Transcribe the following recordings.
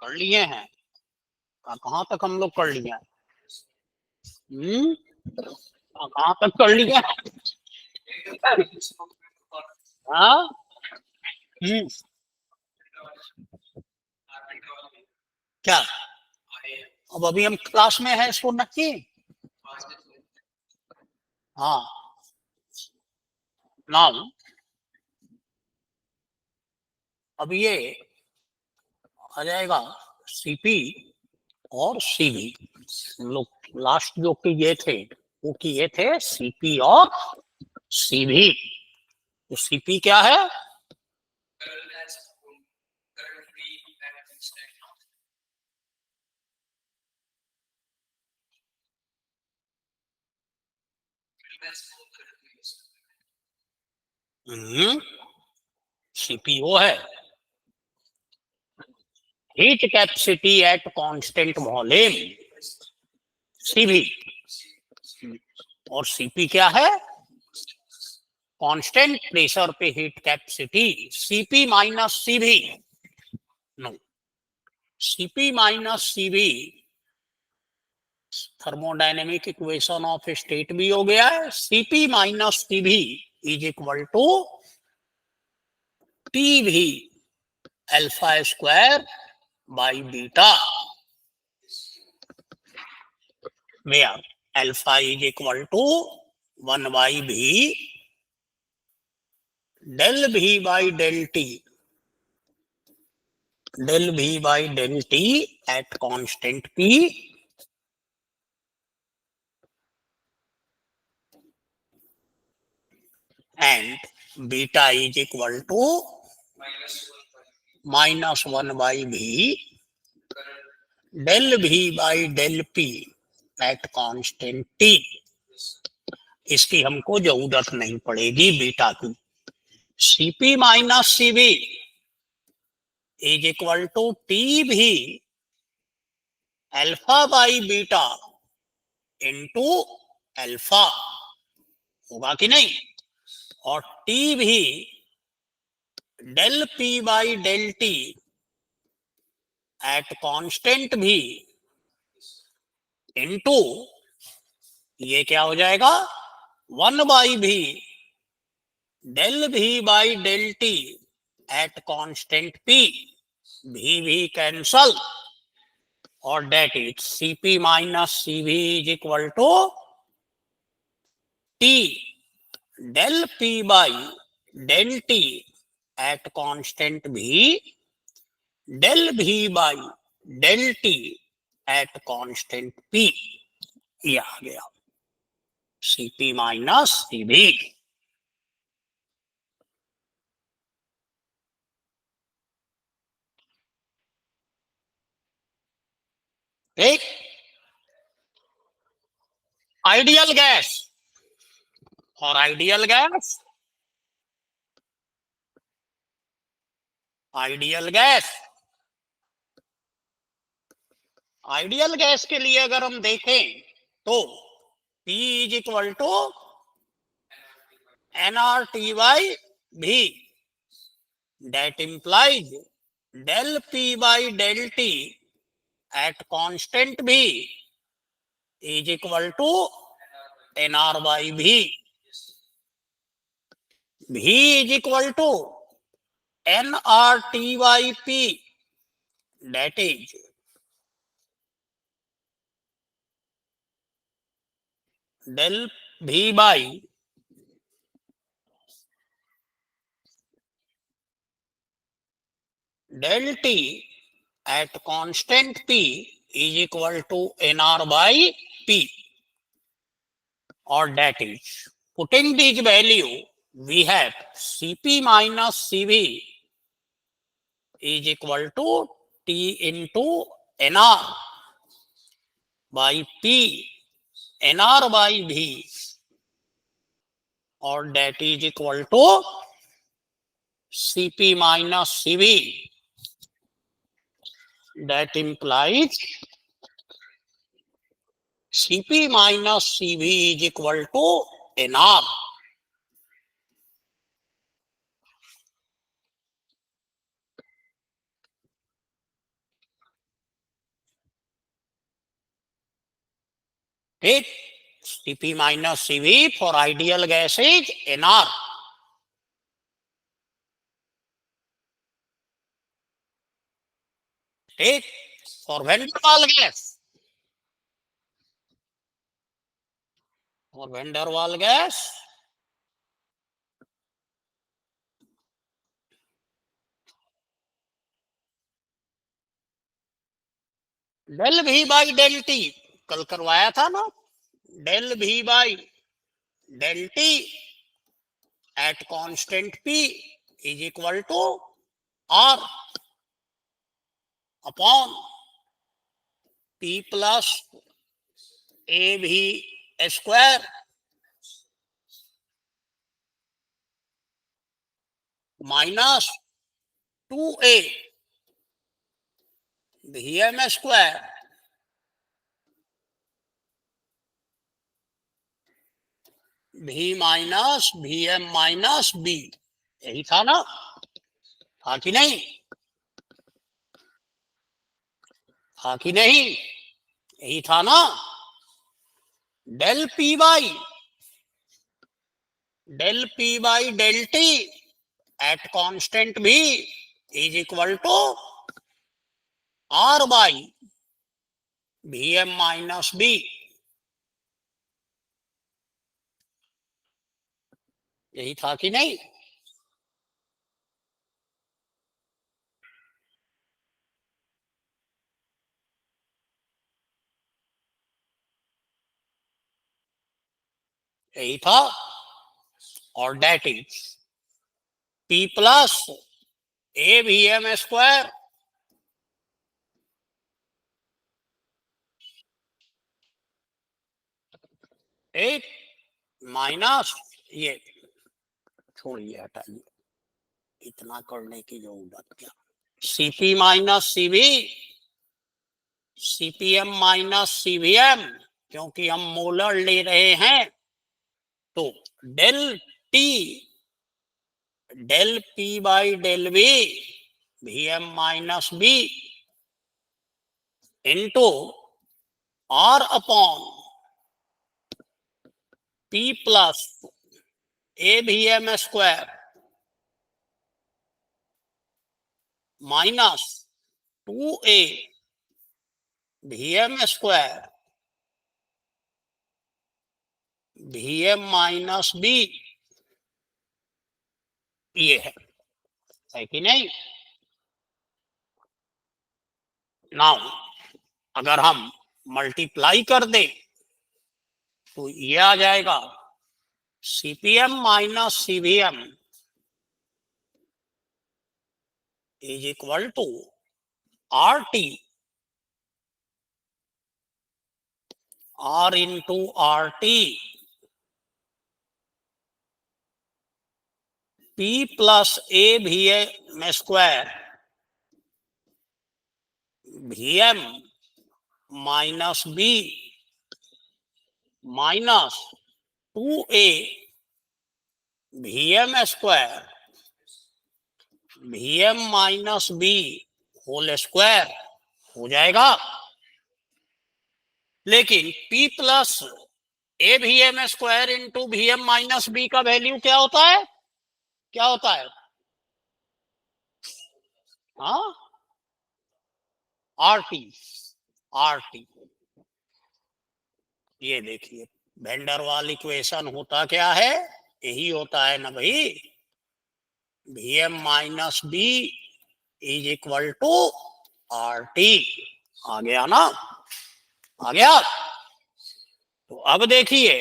कर लिए हैं। कहाँ तक हम लोग कर लिए हैं? हम्म, कहाँ तक कर लिए हैं? हाँ। हम्म, क्या? अब अभी हम क्लास में हैं, इसको नक्की। हाँ। नाउ अब ये आ जाएगा सीपी और सीवी। लोग लास्ट जो किए थे वो किए थे सीपी और सीवी। तो सीपी क्या है? सीपी वो है heat capacity at constant volume, CV. और सीपी क्या है? कांस्टेंट प्रेशर पे heat capacity. CP minus CV, no, CP minus CV thermodynamic equation of state भी हो गया है। CP minus CV is equal to TV alpha square by beta, where alpha is equal to 1 by v del v by del t, del v by del t at constant p, and beta is equal to minus 1 by v del v by del p at constant t। इसकी हमको जरूरत नहीं पड़ेगी beta की। CP minus CV is equal to T V alpha by beta into alpha, होगा कि नहीं? और T V del P by del T at constant V into, ये क्या हो जाएगा? 1 by V del V by del T at constant P, V cancel, और that is CP minus CV is equal to T del P by del T at constant V del V by del T at constant P. ये आ गया CP minus CV. ठीक। Ideal gas और ideal gas, ideal gas, ideal gas के लिए अगर हम देखें तो P is equal to nRT by V, that implies del P by del T at constant V is equal to nR by V. V is equal to nRT by P, that is del V by del T at constant P is equal to nR by P, or that is, putting this value, we have Cp minus Cv is equal to T into nR by P, nR by V, or that is equal to Cp minus Cv. That implies Cp minus Cv is equal to nR. ठीक, Cp minus Cv for ideal gas is Nr. ठीक, for van der Waal gas, for van der Waal gas, del V by del T, कल करवाया था ना, del V by del T at constant P is equal to R upon P plus AV square minus 2A VM square V minus VM minus B, यही था ना, था कि नहीं, था कि नहीं, यही था ना। डेल P बाई del T at constant V is equal to R by VM minus B, यही था कि नहीं। यही था, और that is P plus AVM square एक माइनस, ये छोड़िए, हटाइए, इतना करने की जरूरत क्या। Cp minus Cv CPM minus CVM, क्योंकि हम मोलर ले रहे हैं, तो del T del P by del V VM minus B into R upon P plus AVM square minus 2A VM square VM minus B, ये है कि नहीं। नाउ अगर हम मल्टीप्लाई कर दें तो ये आ जाएगा CPM minus CVM is equal to RT R into RT P plus AVM square VM minus B minus 2A VM square VM minus B whole square हो जाएगा। लेकिन P plus AVM square into VM minus B का value क्या होता है, क्या होता है, हाँ, RT RT। ये देखिए वैन डर वाल इक्वेशन होता क्या है, यही होता है ना भाई, VM minus B is equal to RT। आ गया ना, आ गया। तो अब देखिए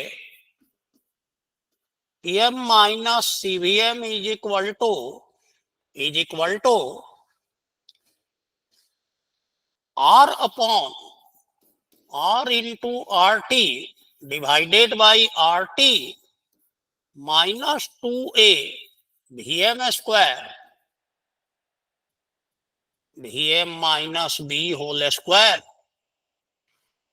PM minus CVM is equal to R upon R into RT divided by RT minus 2A VM square VM minus B whole square.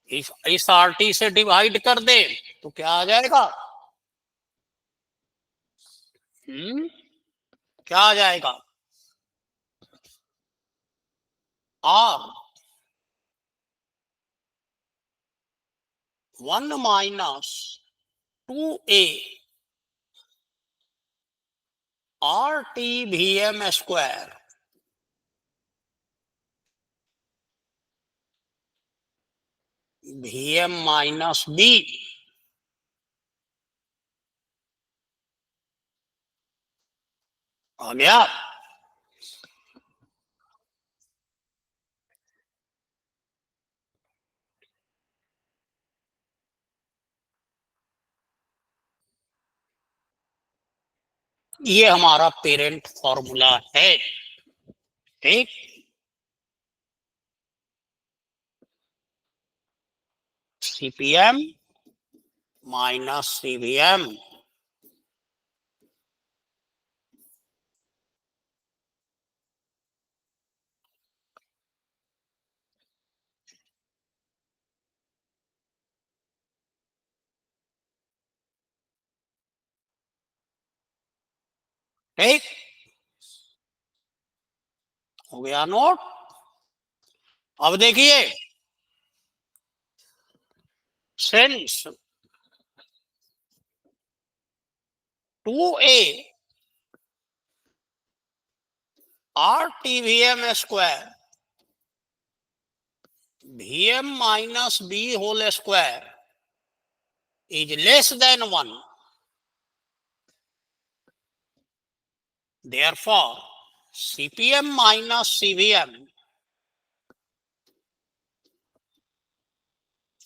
इस RT से डिवाइड कर दे तो क्या आ जाएगा, क्या आ जाएगा, R 1 minus 2a RT Vm square Vm minus b आ गया। ये हमारा पेरेंट फॉर्मूला है, ठीक। सीपीएम माइनस सीवीएम, ठीक हो गया नोट। अब देखिए, since 2a RTVM square Vm minus b whole square is less than 1, therefore CPM minus CVM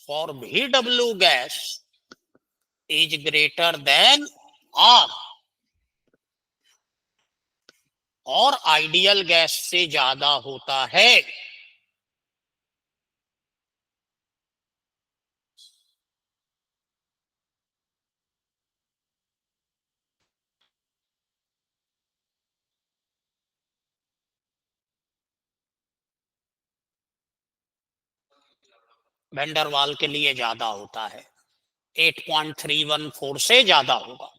for VW gas is greater than R, और आइडियल गैस से ज्यादा होता है। वेंडरवाल के लिए ज्यादा होता है, 8.314 से ज्यादा होगा।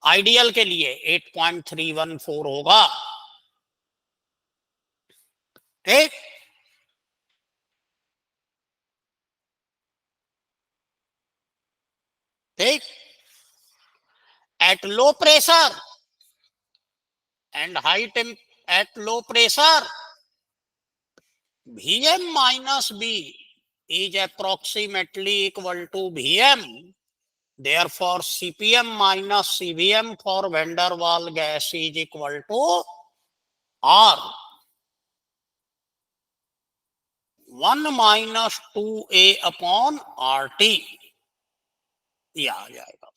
आइडियल के लिए 8.314 होगा, ठीक। ठीक, at low pressure and high temp at low pressure Vm minus b is approximately equal to Vm, therefore CPM minus CVM for van der Waal gas is equal to R, 1 minus 2a upon RT, ये आ जाएगा।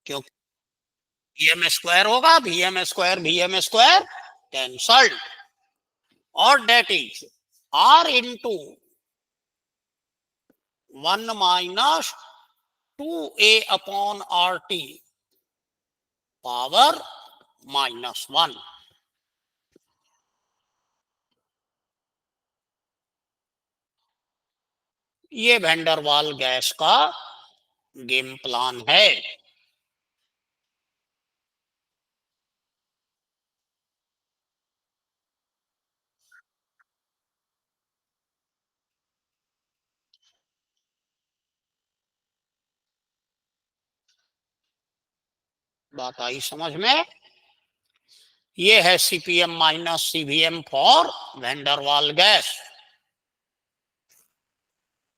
क्योंकि Vm square होगा, Vm square cancelled, और that is R into 1 minus 2a upon RT power -1। ये van der Waals gas का game plan है। बात आई समझ में? ये है CPM minus CVM for van der Waals gas,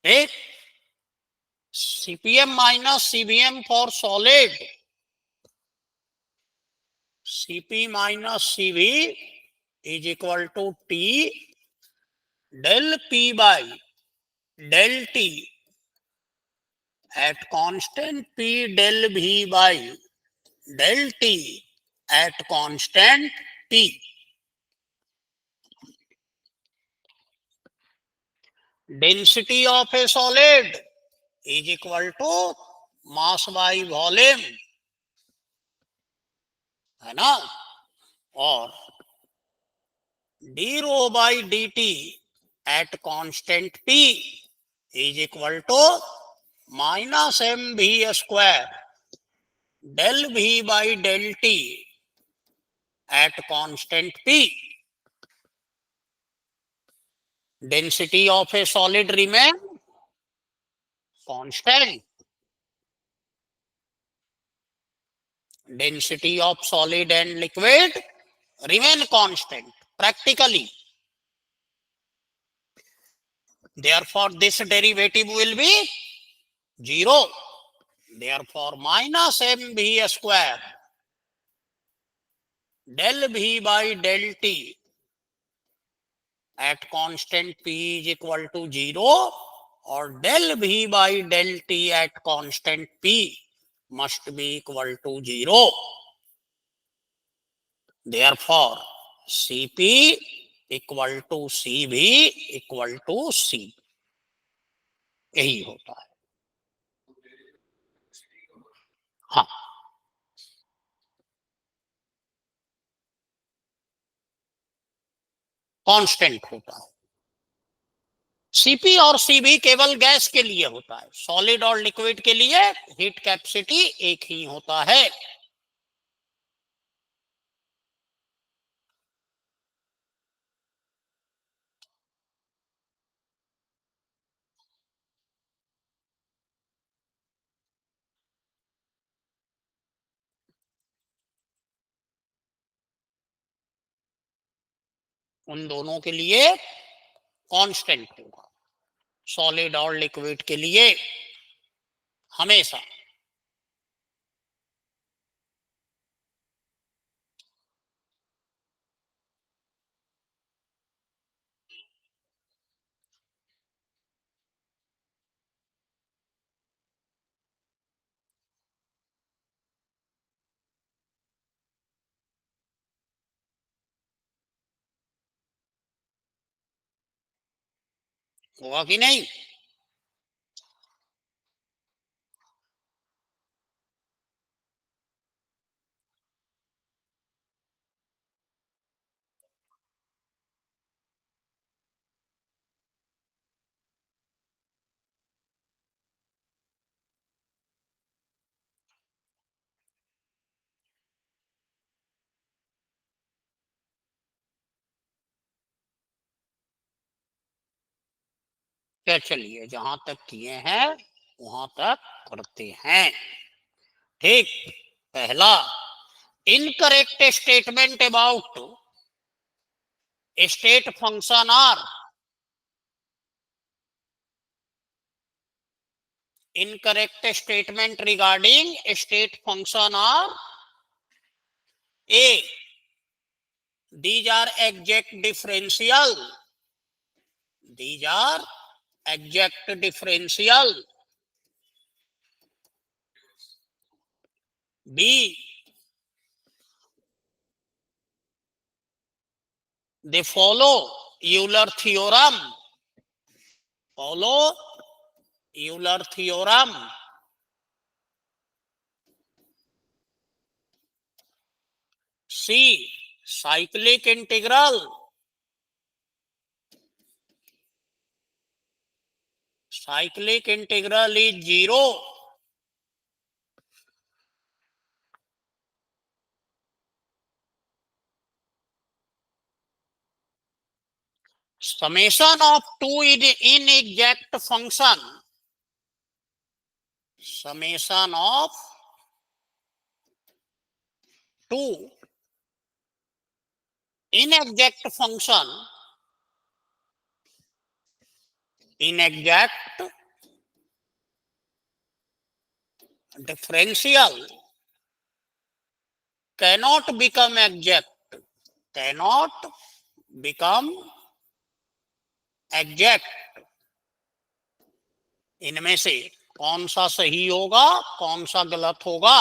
ठीक। CPM minus CVM for solid, CP minus CV is equal to T del P by del T at constant P del V by del T at constant P. Density of a solid is equal to mass by volume, है ना, और D rho by D T at constant P is equal to minus M V square del V by del T at constant P. Density of a solid remain constant. Density of solid and liquid remain constant practically. Therefore, this derivative will be 0. Therefore, minus mv square del v by del t at constant p is equal to 0, or del v by del t at constant p must be equal to 0. Therefore, Cp equal to Cv equal to C. यही होता है. हाँ, constant होता है. Cp और Cv केवल gas के लिए होता है. सॉलिड और लिक्विड के लिए हीट कैपेसिटी एक ही होता है. उन दोनों के लिए कांस्टेंट होगा. सॉलिड और लिक्विड के लिए हमेशा. होगा कि नहीं? क्या, चलिए जहां तक किए हैं वहां तक करते हैं. ठीक. पहला, incorrect statement about state function are. Incorrect statement regarding state function are A. These are exact differential. These are exact differential. B. They follow Euler theorem. Follow Euler theorem. C. Cyclic integral. Cyclic integral is 0. Summation of two inexact function. Summation of two inexact function. Inexact differential cannot become exact. Cannot become exact. इनमें से कौन सा सही होगा, कौन सा गलत होगा,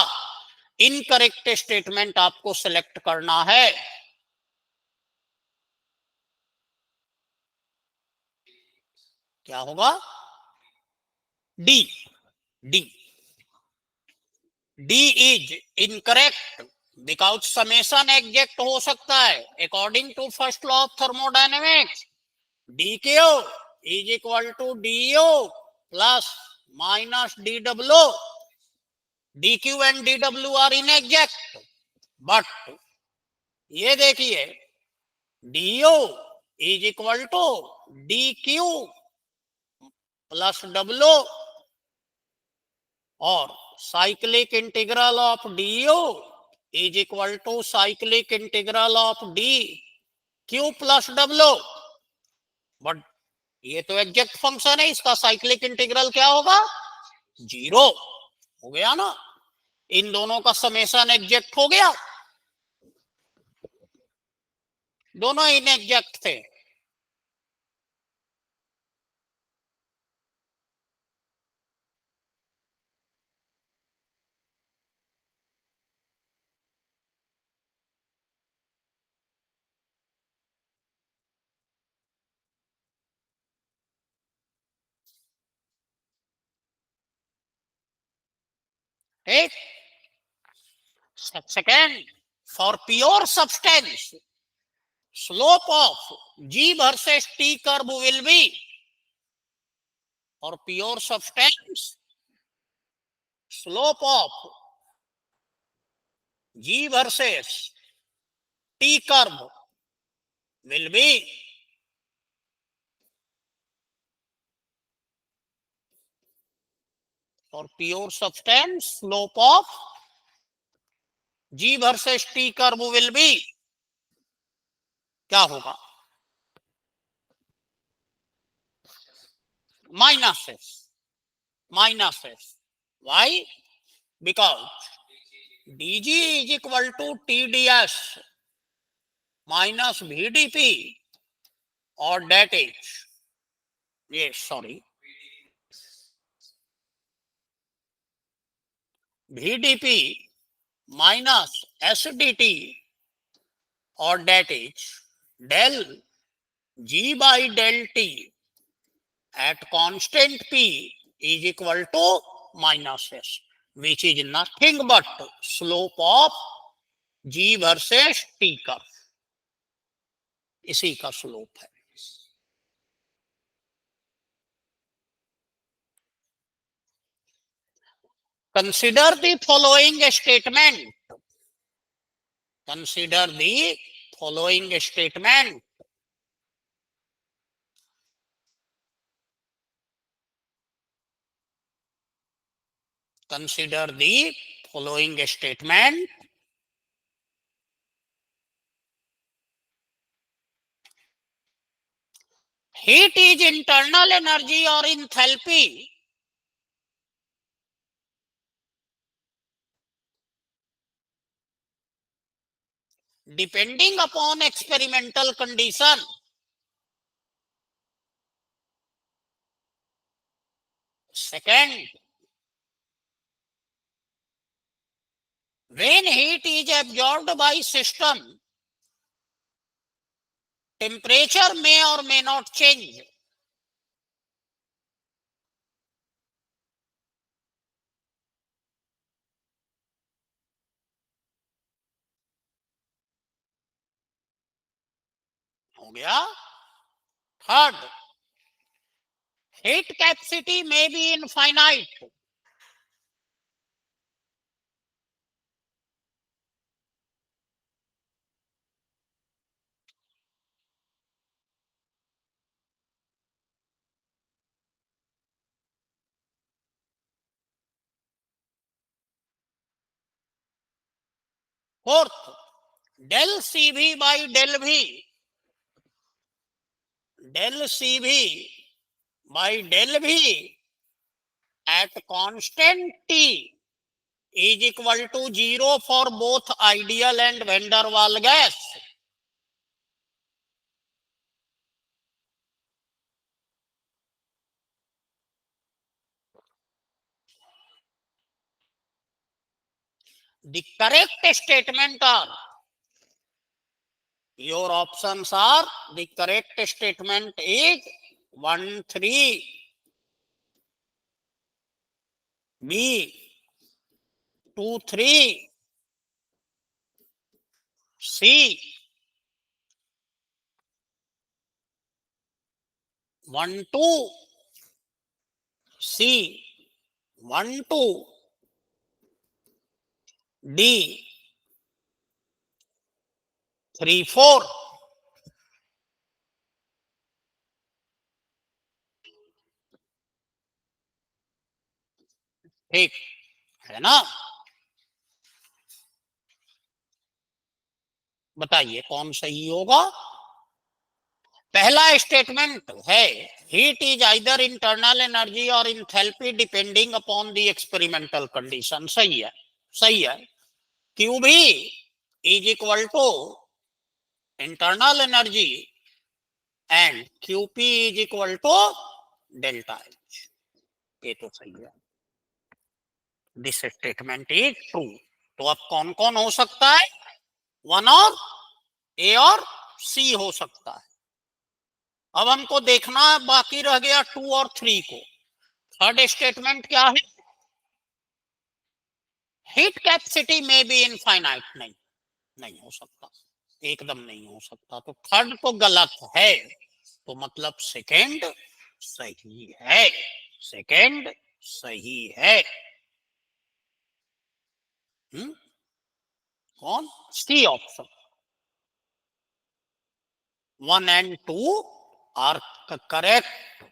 इनकरेक्ट स्टेटमेंट आपको सिलेक्ट करना है. क्या होगा? D. D. D is incorrect because summation exact हो सकता है according to first law of thermodynamics. D Q is equal to D U plus minus D W. D Q and D W are inexact, but ये देखिए DO is equal to D Q plus W और cyclic integral of DO is equal to cyclic integral of D Q plus W. But ये तो exact function है, इसका cyclic integral क्या होगा? 0 हो गया ना। इन दोनों का समेशन एग्जैक्ट हो गया, दोनों इनएग्जैक्ट थे। ठीक। Second, for pure substance slope of G versus T curve will be, और pure substance slope of G versus T curve will be, और pure substance slope of G versus T curve will be क्या होगा? Minus S, minus S. Why? Because dg is equal to tds minus vdp, or that is, yes, sorry, vdp minus sdt, or that is del g by del t at constant p is equal to minus s, which is nothing but slope of g versus t curve, इसी का slope है। Consider the following statement. Consider the following statement. Consider the following statement. Heat is internal energy or enthalpy depending upon experimental condition. Second, when heat is absorbed by system, temperature may or may not change. हो गया। Third, heat capacity may be infinite. Fourth, del CV by del V, del CV by del V at constant T is equal to 0 for both ideal and van der Waals gas. The correct statement are, your options are, the correct statement is 1, 3, B, 2, 3, C, 1, 2, C, 1, 2, D, 3 4 ठीक है ना। बताइए कौन सही होगा। पहला statement है heat is either internal energy or enthalpy depending upon the experimental condition. सही है, सही है। Q V is equal to internal energy and Q P is equal to delta H. ये तो सही है। This statement is true. तो अब कौन कौन हो सकता है? वन और ए और सी हो सकता है। अब हमको देखना बाकी रह गया टू और थ्री को। थर्ड स्टेटमेंट क्या है? हीट कैपेसिटी में भी इनफाइनाइट। नहीं, नहीं हो सकता, एकदम नहीं हो सकता। तो थर्ड तो गलत है। तो मतलब सेकंड सही है। सेकंड सही है। कौन? C option 1 and 2 are correct.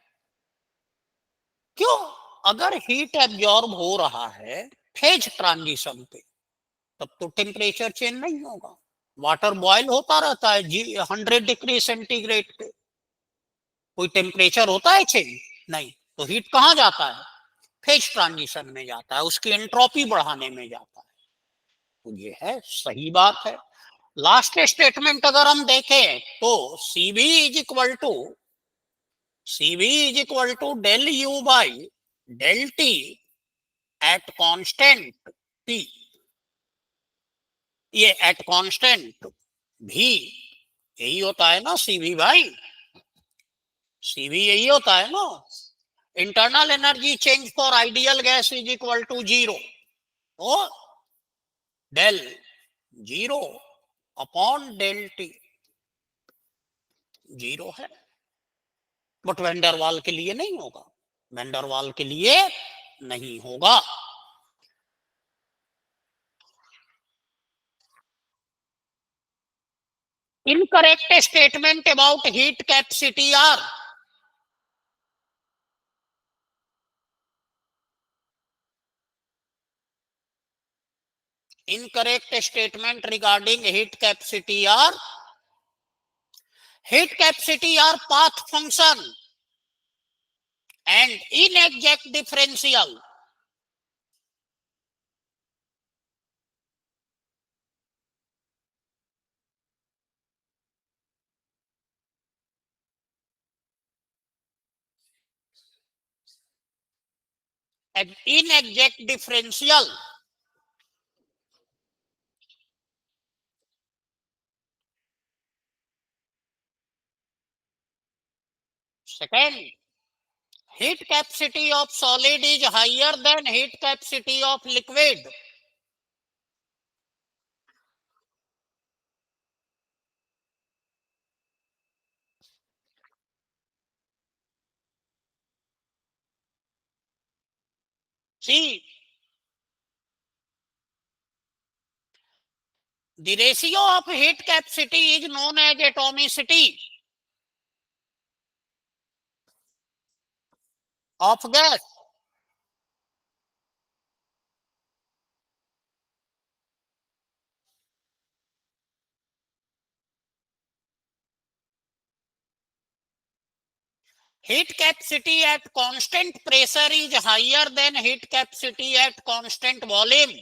क्यों? अगर हीट एब्जॉर्ब हो रहा है फेज ट्रांजिशन पे, तब तो टेम्परेचर चेंज नहीं होगा। वाटर बॉयल होता रहता है जी 100 डिग्री सेंटीग्रेड पे, कोई टेम्परेचर होता है चेंज? नहीं। तो हीट कहाँ जाता है? फेज ट्रांजिशन में जाता है, उसकी एंट्रोपी बढ़ाने में जाता है। तो ये है, सही बात है। लास्ट स्टेटमेंट अगर हम देखें तो Cv is equal to del U by del T at constant P। ये एट कांस्टेंट भी यही होता है ना Cv भाई। Cv यही होता है ना। Internal energy change for ideal gas is equal to zero. तो del zero upon del T zero है। बट वेंडरवाल के लिए नहीं होगा, वेंडरवाल के लिए नहीं होगा। Incorrect statement about heat capacity are incorrect statement regarding heat capacity are heat capacity are path function and inexact differential. And inexact differential. Second, heat capacity of solid is higher than heat capacity of liquid. See, the ratio of heat capacity is known as atomicity of gas. Heat capacity at constant pressure is higher than heat capacity at constant volume.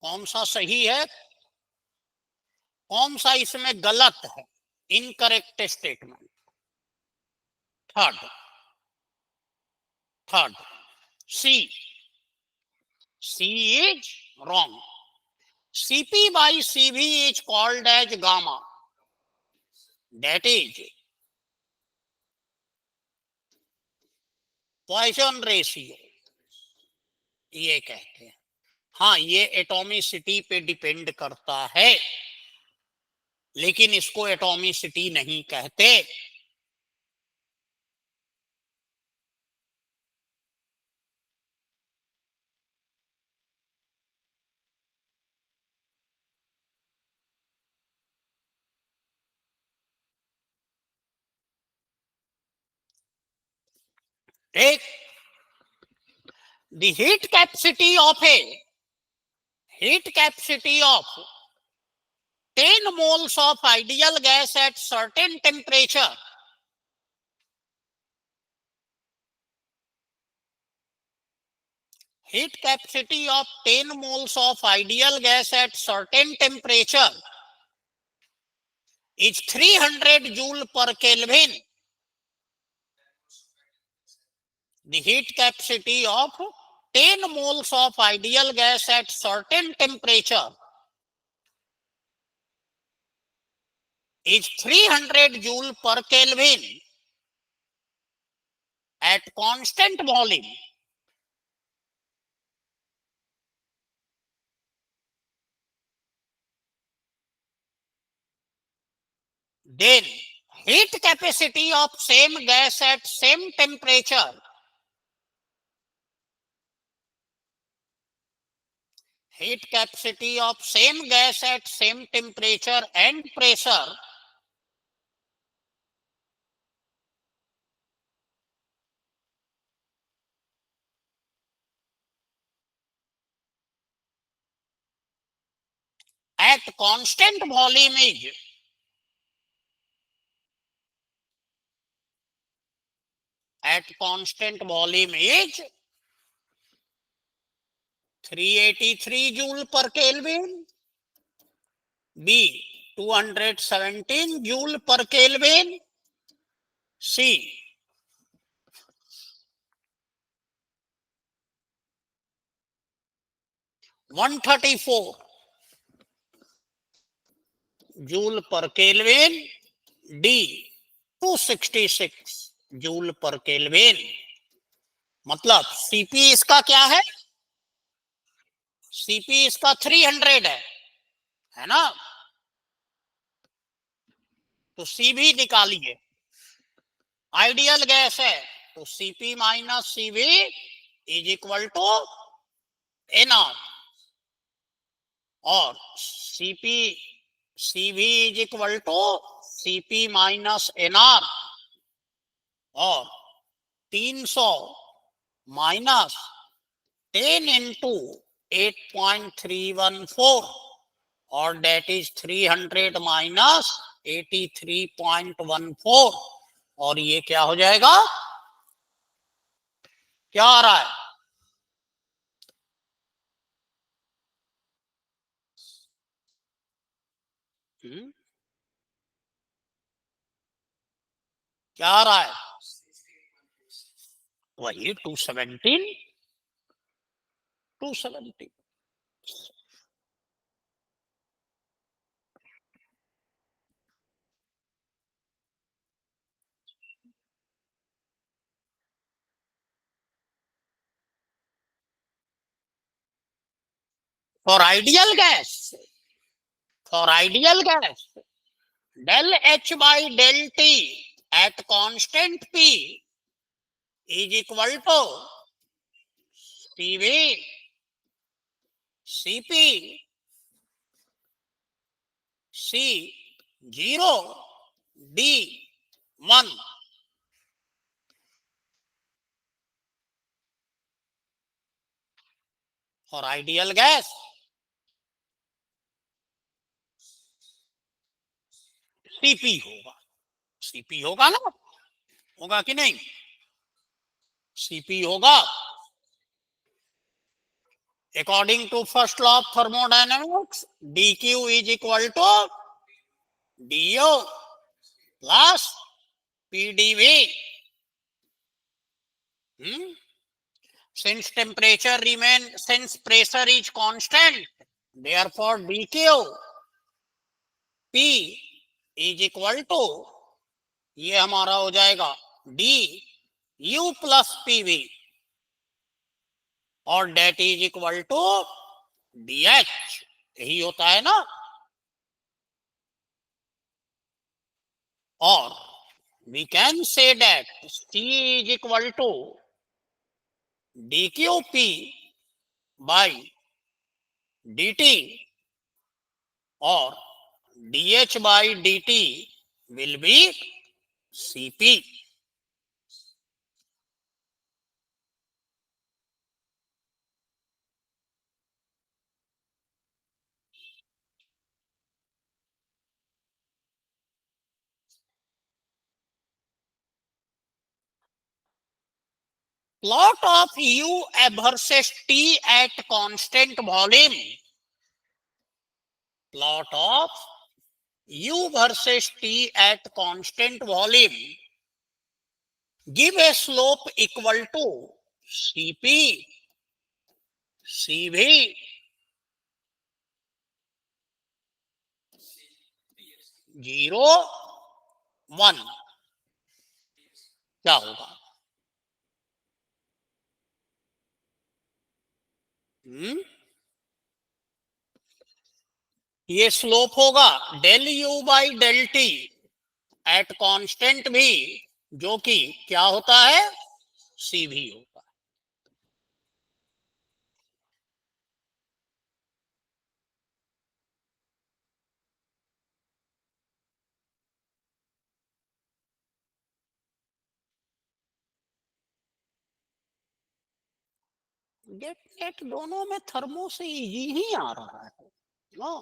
कौन सा सही है, कौन सा इसमें गलत है? Incorrect statement. Third, third C, C is wrong. Cp by Cv is called as gamma, that is Poisson ratio, ये कहते हैं। हाँ, ये एटॉमिसिटी पे डिपेंड करता है। लेकिन इसको एटॉमिसिटी नहीं कहते। ठीक। The heat capacity of A heat capacity of 10 moles of ideal gas at certain temperature heat capacity of 10 moles of ideal gas at certain temperature is 300 joule per Kelvin. The heat capacity of 10 moles of ideal gas at certain temperature is 300 joule per Kelvin at constant volume. Then heat capacity of same gas at same temperature heat capacity of same gas at same temperature and pressure at constant volume is at constant volume is 383 joule per Kelvin. B 217 joule per Kelvin. C 134 joule per Kelvin. D 266 joule per Kelvin. मतलब CP इसका क्या है? CP इसका 300 है ना? तो सी भी निकालिए। आइडियल गैस है तो CP minus CV is equal to NR और CP CV is equal to CP minus NR और 300 माइनस 10 इंटू 8.314 और डेट इज 300 माइनस 83.14 और ये क्या हो जाएगा? क्या आ रहा है? क्या आ रहा है? वही 217 for ideal gas del H by del T at constant P is equal to CV CP C0 D1 for ideal gas CP होगा। CP होगा ना? होगा कि नहीं? CP होगा। According to first law of thermodynamics, dq is equal to du plus pdv. Since pressure is constant, therefore dq p is equal to ये हमारा हो जाएगा डी यू प्लस पीवी और that is equal to D H. यही होता है ना? or we can say that C is equal to dqp by dt or dh by dt will be Cp. Plot of U versus T at constant volume. Plot of U versus T at constant volume. Give a slope equal to Cp, Cv, 0, 1. क्या होगा? ये slope होगा del U by del T at constant भी, जो कि क्या होता है? सी भी होता है. गेट नेट दोनों में थर्मो से इजी ही आ रहा है. No,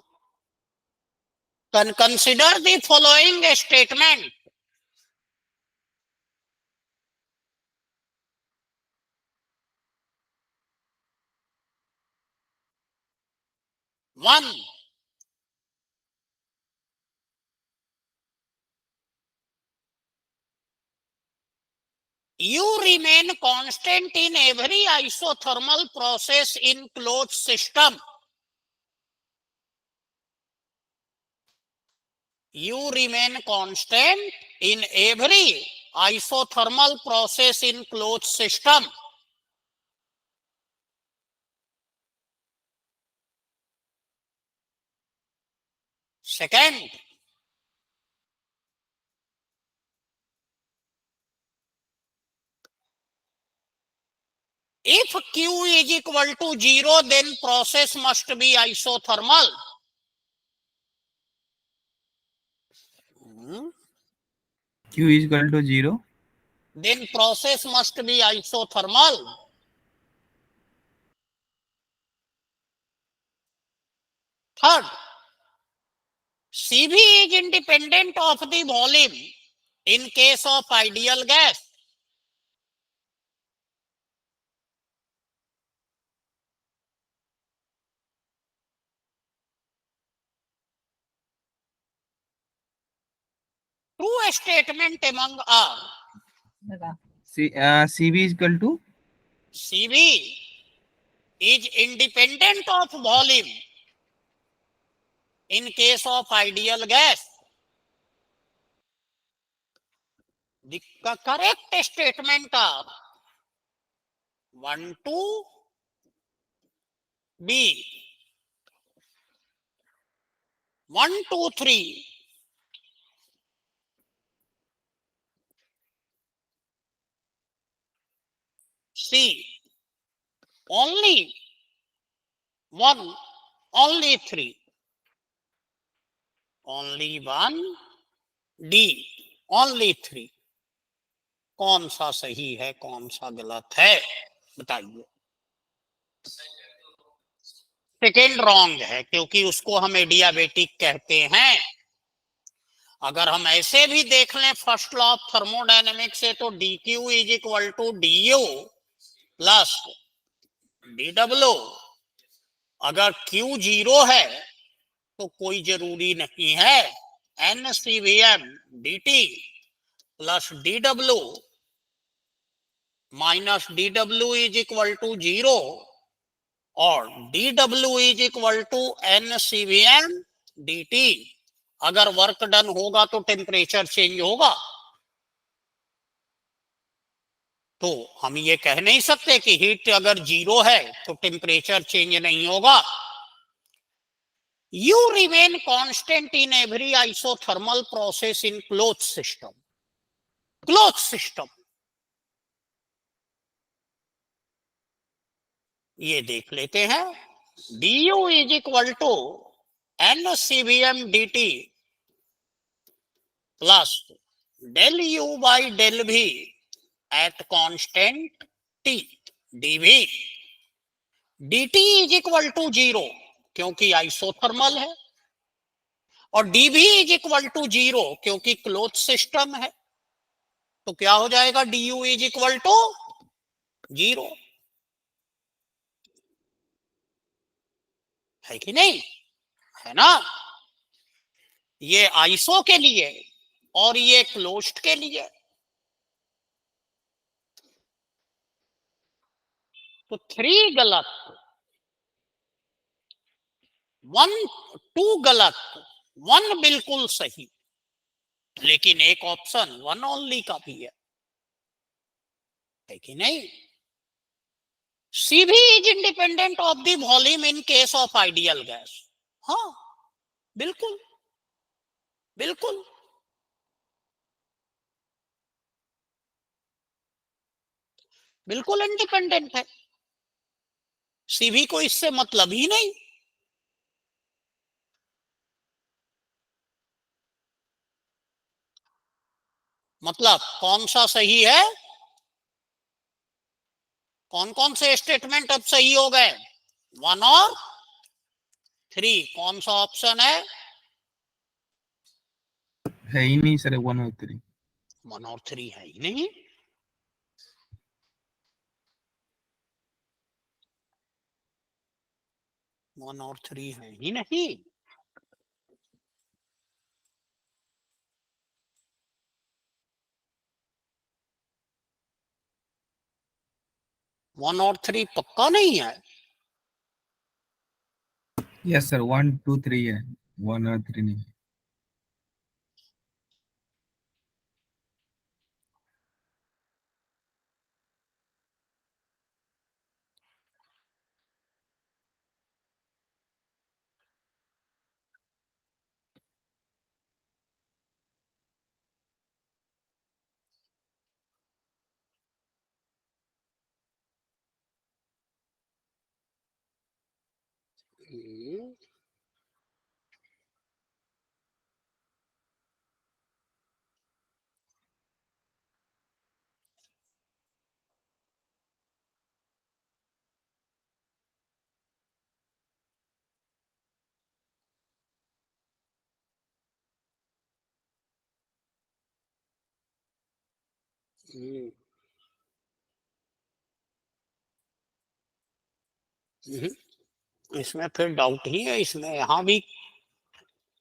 consider the following statement. 1. U remain constant in every isothermal process in closed system. U remain constant in every isothermal process in closed system. Second, if Q is equal to 0, then process must be isothermal. Q is equal to 0. Then process must be isothermal. Third, Cv is independent of the volume in case of ideal gas. True statement among are Cv is equal to Cv is independent of volume in case of ideal gas. The correct statement are 1, 2, B, 1, 2, 3, C, only 1, only 3, only 1, D, only 3. कौन सा सही है, कौन सा गलत है, बताइए. Second wrong है, क्योंकि उसको हम एडियाबेटिक कहते हैं. अगर हम ऐसे भी देख लें फर्स्ट लॉ ऑफ थर्मोडायनेमिक्स से, तो D Q is equal to D U plus D W. अगर Q 0 है तो कोई जरूरी नहीं है NCVM dt plus dw minus dw is equal to 0 और dw is equal to NCVM dt. अगर वर्क डन होगा तो टेम्परेचर चेंज होगा. तो हम ये कह नहीं सकते कि हीट अगर 0 है तो टेम्परेचर चेंज नहीं होगा. U remain constant in every isothermal process in closed system. Closed system. ये देख लेते हैं. du is equal to n CVM dt plus del u by del v at constant t dv. dt is equal to 0 क्योंकि isothermal है, और dv is equal to 0 क्योंकि close system है. तो क्या हो जाएगा? du is equal to 0. है कि नहीं? है ना? ये आइसो के लिए और ये क्लोज्ड के लिए. तो 3 गलत, 2 गलत, 1 बिल्कुल सही, लेकिन एक ऑप्शन 1 ओनली का भी है कि नहीं? CV is independent of the volume in case of ideal gas. हाँ, बिल्कुल बिल्कुल. बिल्कुल इंडिपेंडेंट है. CV को इससे मतलब ही नहीं. मतलब कौन सा सही है? कौन कौन से स्टेटमेंट अब सही हो गए? 1 और 3. कौन सा ऑप्शन है? है ही नहीं सर 1 और 3. 1 और 3 है ही नहीं. वन और 3 है ही नहीं. वन और 3 पक्का नहीं है. यस सर 1 2 3 है, 1 और 3 नहीं. इसमें फिर डाउट ही है. इसमें यहां भी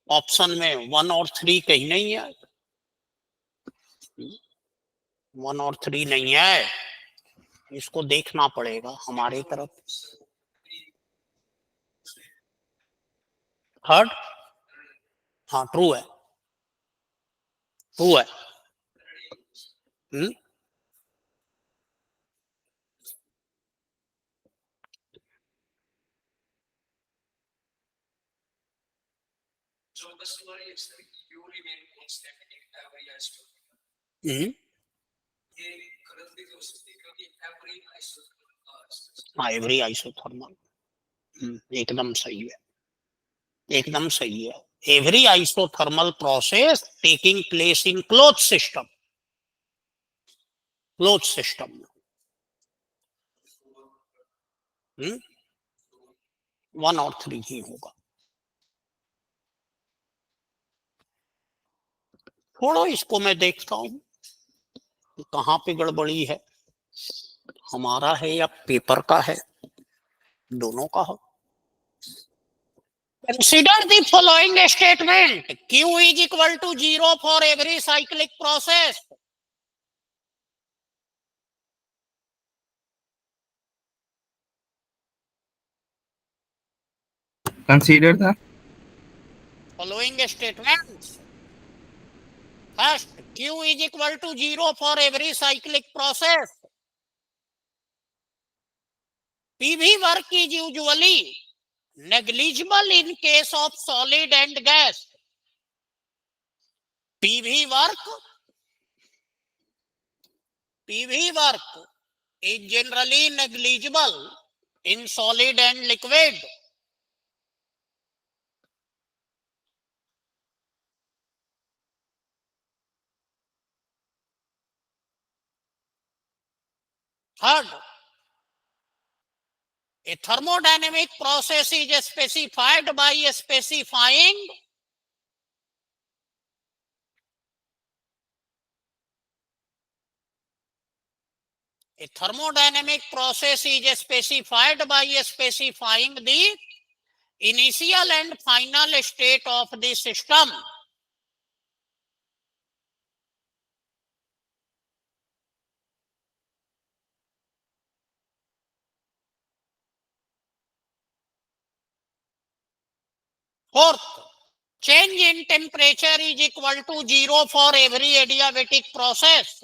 ऑप्शन में 1 और 3 कहीं नहीं है. 1 और 3 नहीं है. इसको देखना पड़ेगा हमारी तरफ. थर्ड, हाँ ट्रू है. ट्रू है. हाँ, एवरी आइसोथर्मल एकदम सही है. एकदम सही है. Every isothermal process taking place in close system. Close system में 1 और 3 ही होगा. छोड़ो, इसको मैं देखता हूं कहां पे गड़बड़ी है. हमारा है या पेपर का है? दोनों का हो. Consider the following statement. Q is equal to 0 for every cyclic process. Consider the Following statements. First, Q is equal to 0 for every cyclic process. PV work is usually negligible in case of solid and gas. PV work is generally negligible in solid and liquid. Third, a thermodynamic process is specified by specifying a thermodynamic process is specified by specifying the initial and final state of the system. Fourth, change in temperature is equal to 0 for every adiabatic process.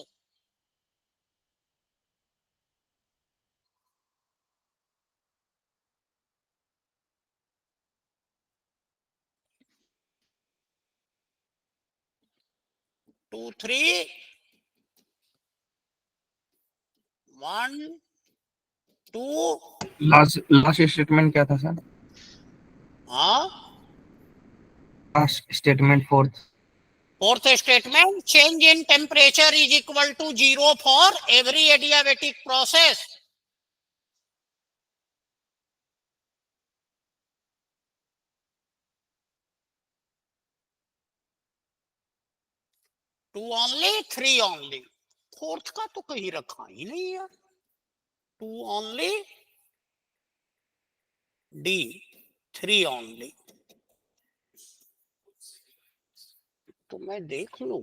Two, three, one, two. Last statement क्या था sir? हाँ, last statement fourth statement, change in temperature is equal to 0 for every adiabatic process. Two only, three only. Fourth का तो कहीं रखा ही नहीं है. Two only, D, three only. तो मैं देख लू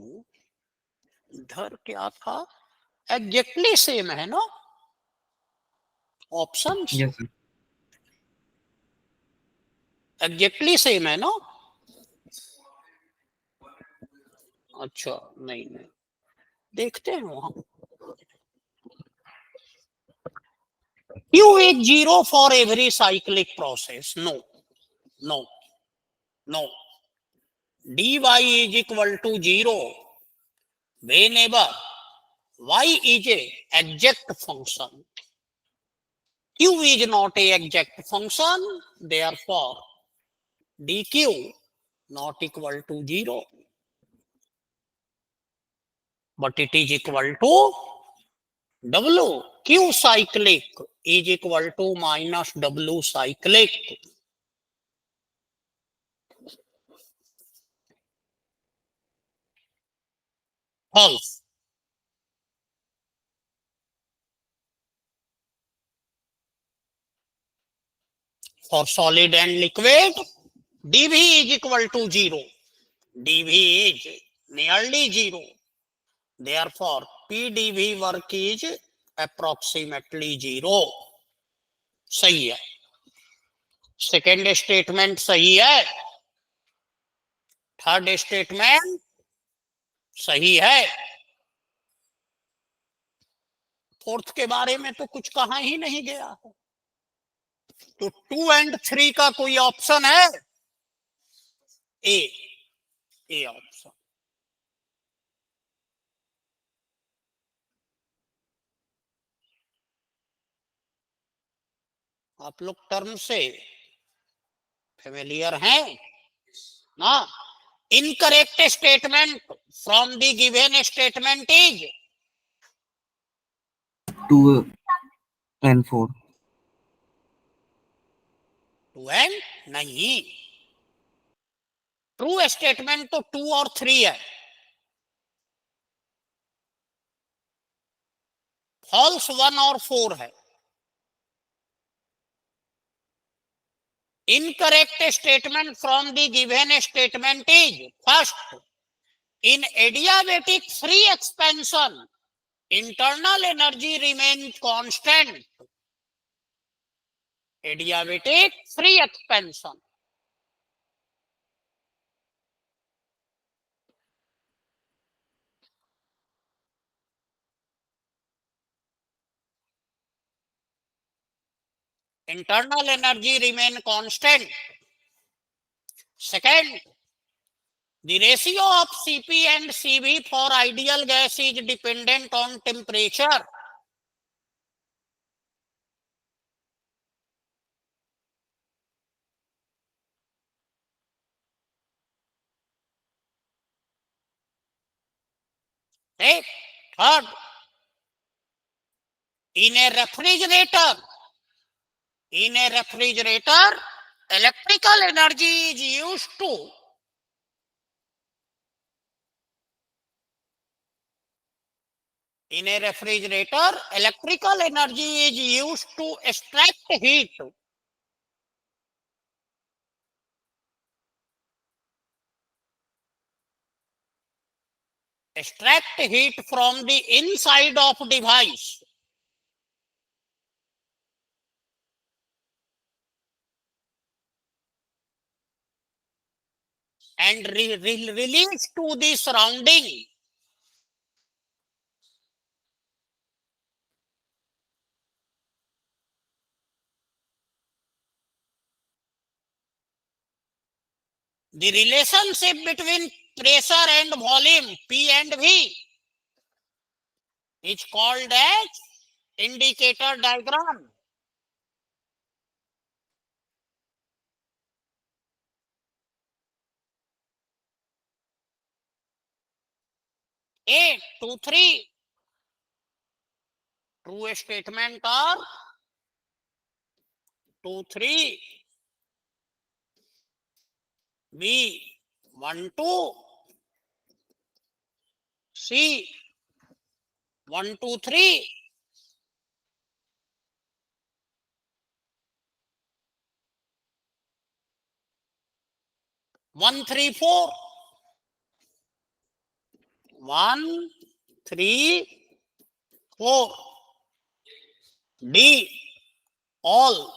इधर क्या था. एग्जैक्टली सेम है ना option. Yes sir. Exactly same है ना. अच्छा नहीं नहीं, देखते हैं वहां. Q is 0 for every cyclic process. No, no, no. dy is equal to 0 whenever y is a exact function. Q is not a exact function, therefore dq not equal to 0, but it is equal to W. Q cyclic is equal to minus W cyclic. False. For solid and liquid, dV is equal to 0. dV is nearly 0. Therefore, PdV work is approximately 0. सही है. Second statement सही है. Third statement सही है. Fourth के बारे में तो कुछ कहा ही नहीं गया है. तो 2 एंड 3 का कोई ऑप्शन है? A option. आप लोग टर्म से फेमिलियर हैं ना. Incorrect statement from the given statement is 2 and 4. 2 and नहीं. ट्रू स्टेटमेंट तो 2 और 3 है. फॉल्स 1 और 4 है. Incorrect statement from the given statement is first, in adiabatic free expansion, internal energy remains constant. Adiabatic free expansion. internal energy remain constant. Second, the ratio of Cp and Cv for ideal gas is dependent on temperature. Right? Third, in a refrigerator, electrical energy is used to electrical energy is used to extract heat from the inside of device and release to the surrounding. The relationship between pressure and volume, P and V, is called as indicator diagram. A, 2, 3. True statement are 2, 3. B, 1, 2. C, 1, 2, 3. 1, 3, 4. 1, 3, 4. D, all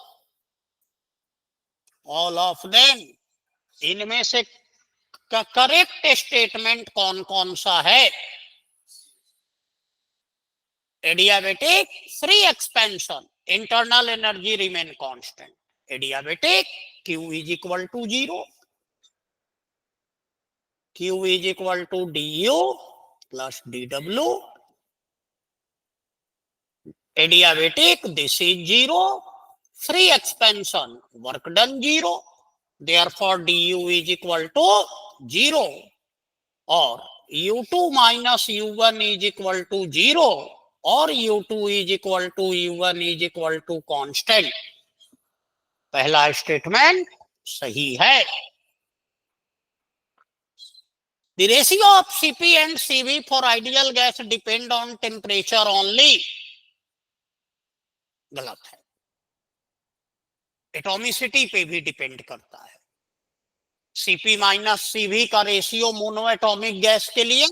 of them. इनमें से correct statement कौन कौन सा है? Adiabatic, free expansion, internal energy remain constant. Adiabatic, Q is equal to 0. Q is equal to du plus dw. Adiabatic, this is 0. Free expansion, work done 0. Therefore, du is equal to 0. Or u2 minus u1 is equal to 0. Or u2 is equal to u1 is equal to constant. पहला statement सही है. The ratio of Cp and Cv for ideal gas depend on temperature only. गलत है. Atomicity पे भी depend करता है. Cp minus Cv का रेशियो मोनो एटॉमिक गैस के लिए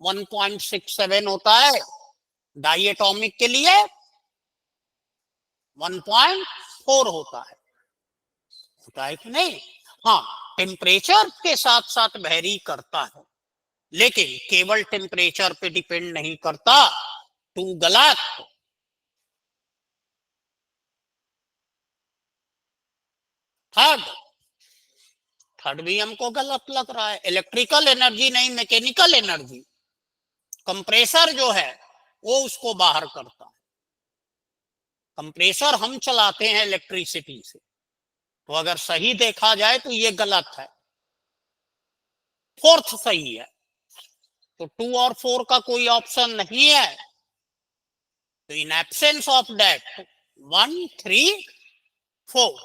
1.67 होता है, डाई एटॉमिक के लिए 1.4 होता है कि नहीं? हाँ, टेम्परेचर के साथ साथ वेरी करता है, लेकिन केवल टेम्परेचर पे डिपेंड नहीं करता. टू गलत. थर्ड भी हमको गलत लग रहा है. इलेक्ट्रिकल एनर्जी नहीं, मैकेनिकल एनर्जी. कंप्रेसर जो है वो उसको बाहर करता है. कंप्रेसर हम चलाते हैं इलेक्ट्रिसिटी से. तो अगर सही देखा जाए तो ये गलत है. फोर्थ सही है. तो 2 और 4 का कोई ऑप्शन नहीं है. तो इन एब्सेंस ऑफ दैट 1, 3, 4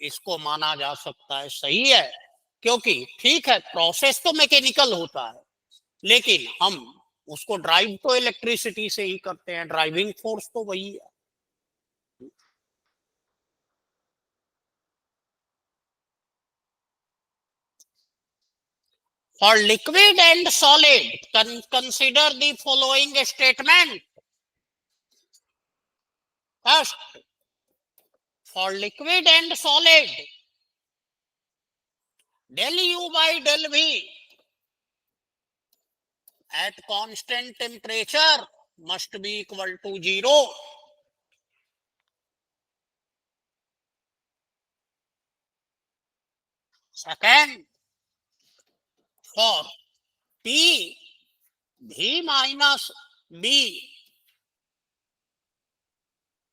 इसको माना जा सकता है सही है. क्योंकि ठीक है, प्रोसेस तो मैकेनिकल होता है, लेकिन हम उसको ड्राइव तो इलेक्ट्रिसिटी से ही करते हैं. ड्राइविंग फोर्स तो वही है. For liquid and solid, consider the following statement. First, for liquid and solid, del U by del V at constant temperature must be equal to 0. Second, for P V minus B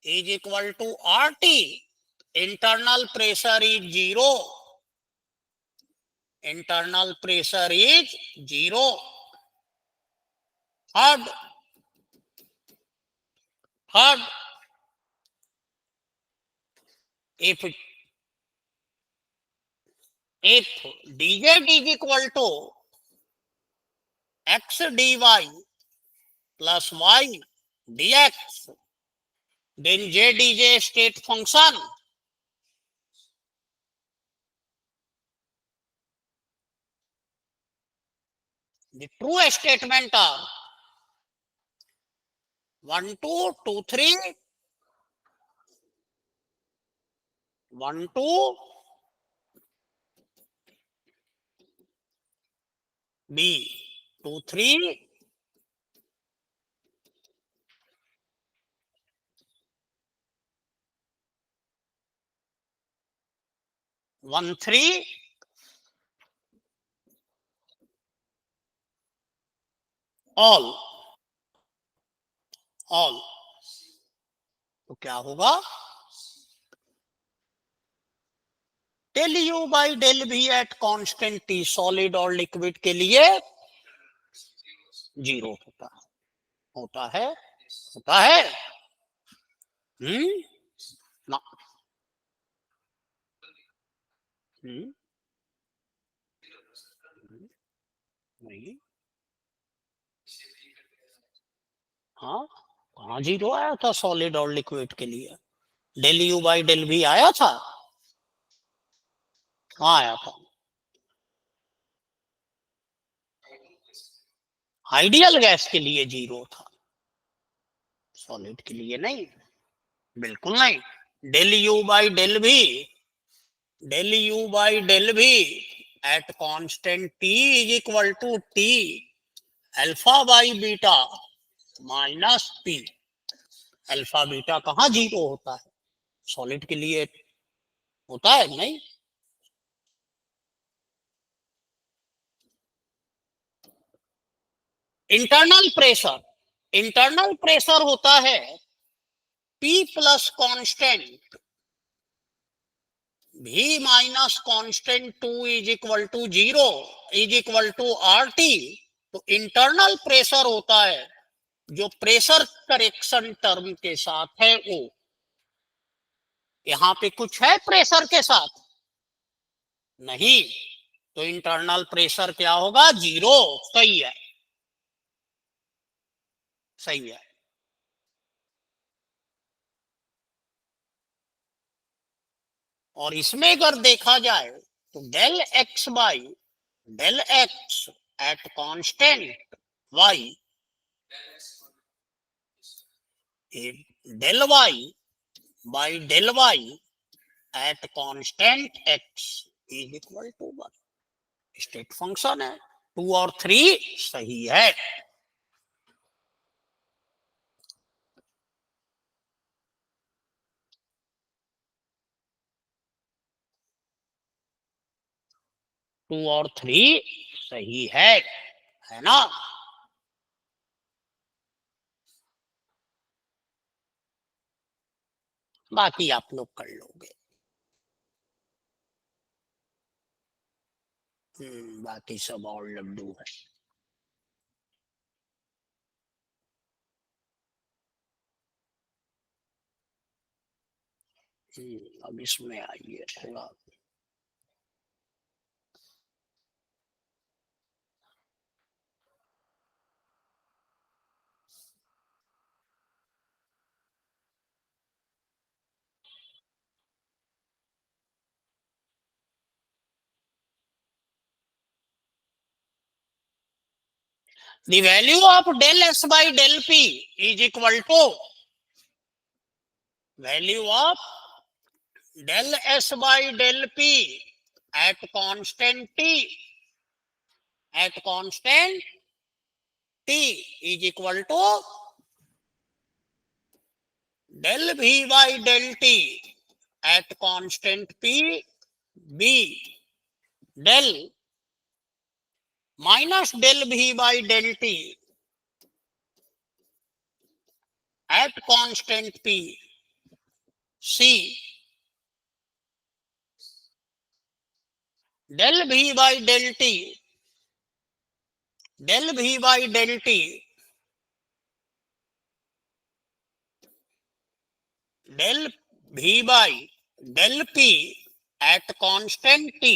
is equal to RT, internal pressure is 0. Internal pressure is 0. Third, if dz is equal to x dy plus y dx, then z is a state function. The true statement are 1, 2, 2, 3, 1, 2, B, 2, 3, one, 3, all. तो क्या होगा? Del U by del V at constant T solid और liquid के लिए 0 होता है ना। नहीं, हाँ, कहाँ 0 आया था सॉलिड और लिक्विड के लिए? डेल यू बाई डेल भी आया था, कहाँ आया था? आइडियल गैस के लिए 0 था, सॉलिड के लिए नहीं, बिल्कुल नहीं। Del U by del V at constant T is equal to T alpha by beta minus P. Alpha beta कहाँ 0 होता है? सॉलिड के लिए होता है नहीं। इंटरनल प्रेशर होता है P plus constant V minus constant 2 is equal to 0 is equal to RT। तो इंटरनल प्रेशर होता है जो प्रेशर करेक्शन टर्म के साथ है वो। यहां पे कुछ है प्रेशर के साथ? नहीं, तो इंटरनल प्रेशर क्या होगा? 0। सही है। और इसमें अगर देखा जाए तो del X by del X at constant Y, del Y by del Y at constant X is equal to 1। State function है। 2 और 3 सही है। टू और 3 सही है ना? बाकी आप लोग कर लोगे। बाकी सब और लड्डू है। अब इसमें आइए थोड़ा। The value of del S by del P is equal to value of del S by del P at constant T is equal to del V by del T at constant P B del minus del V by del T at constant P C del V by del T del V by del T del V by del P at constant T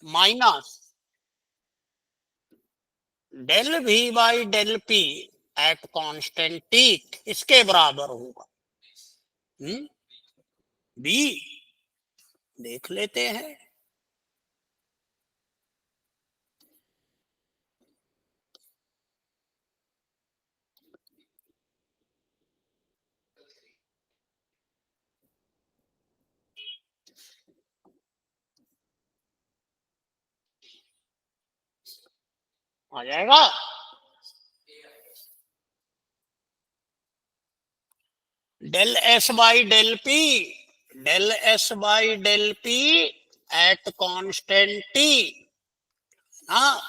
minus del V by del P at constant T इसके बराबर होगा B. देख लेते हैं। आ जाएगा। Del S by del P del S by del P at constant T. हाँ,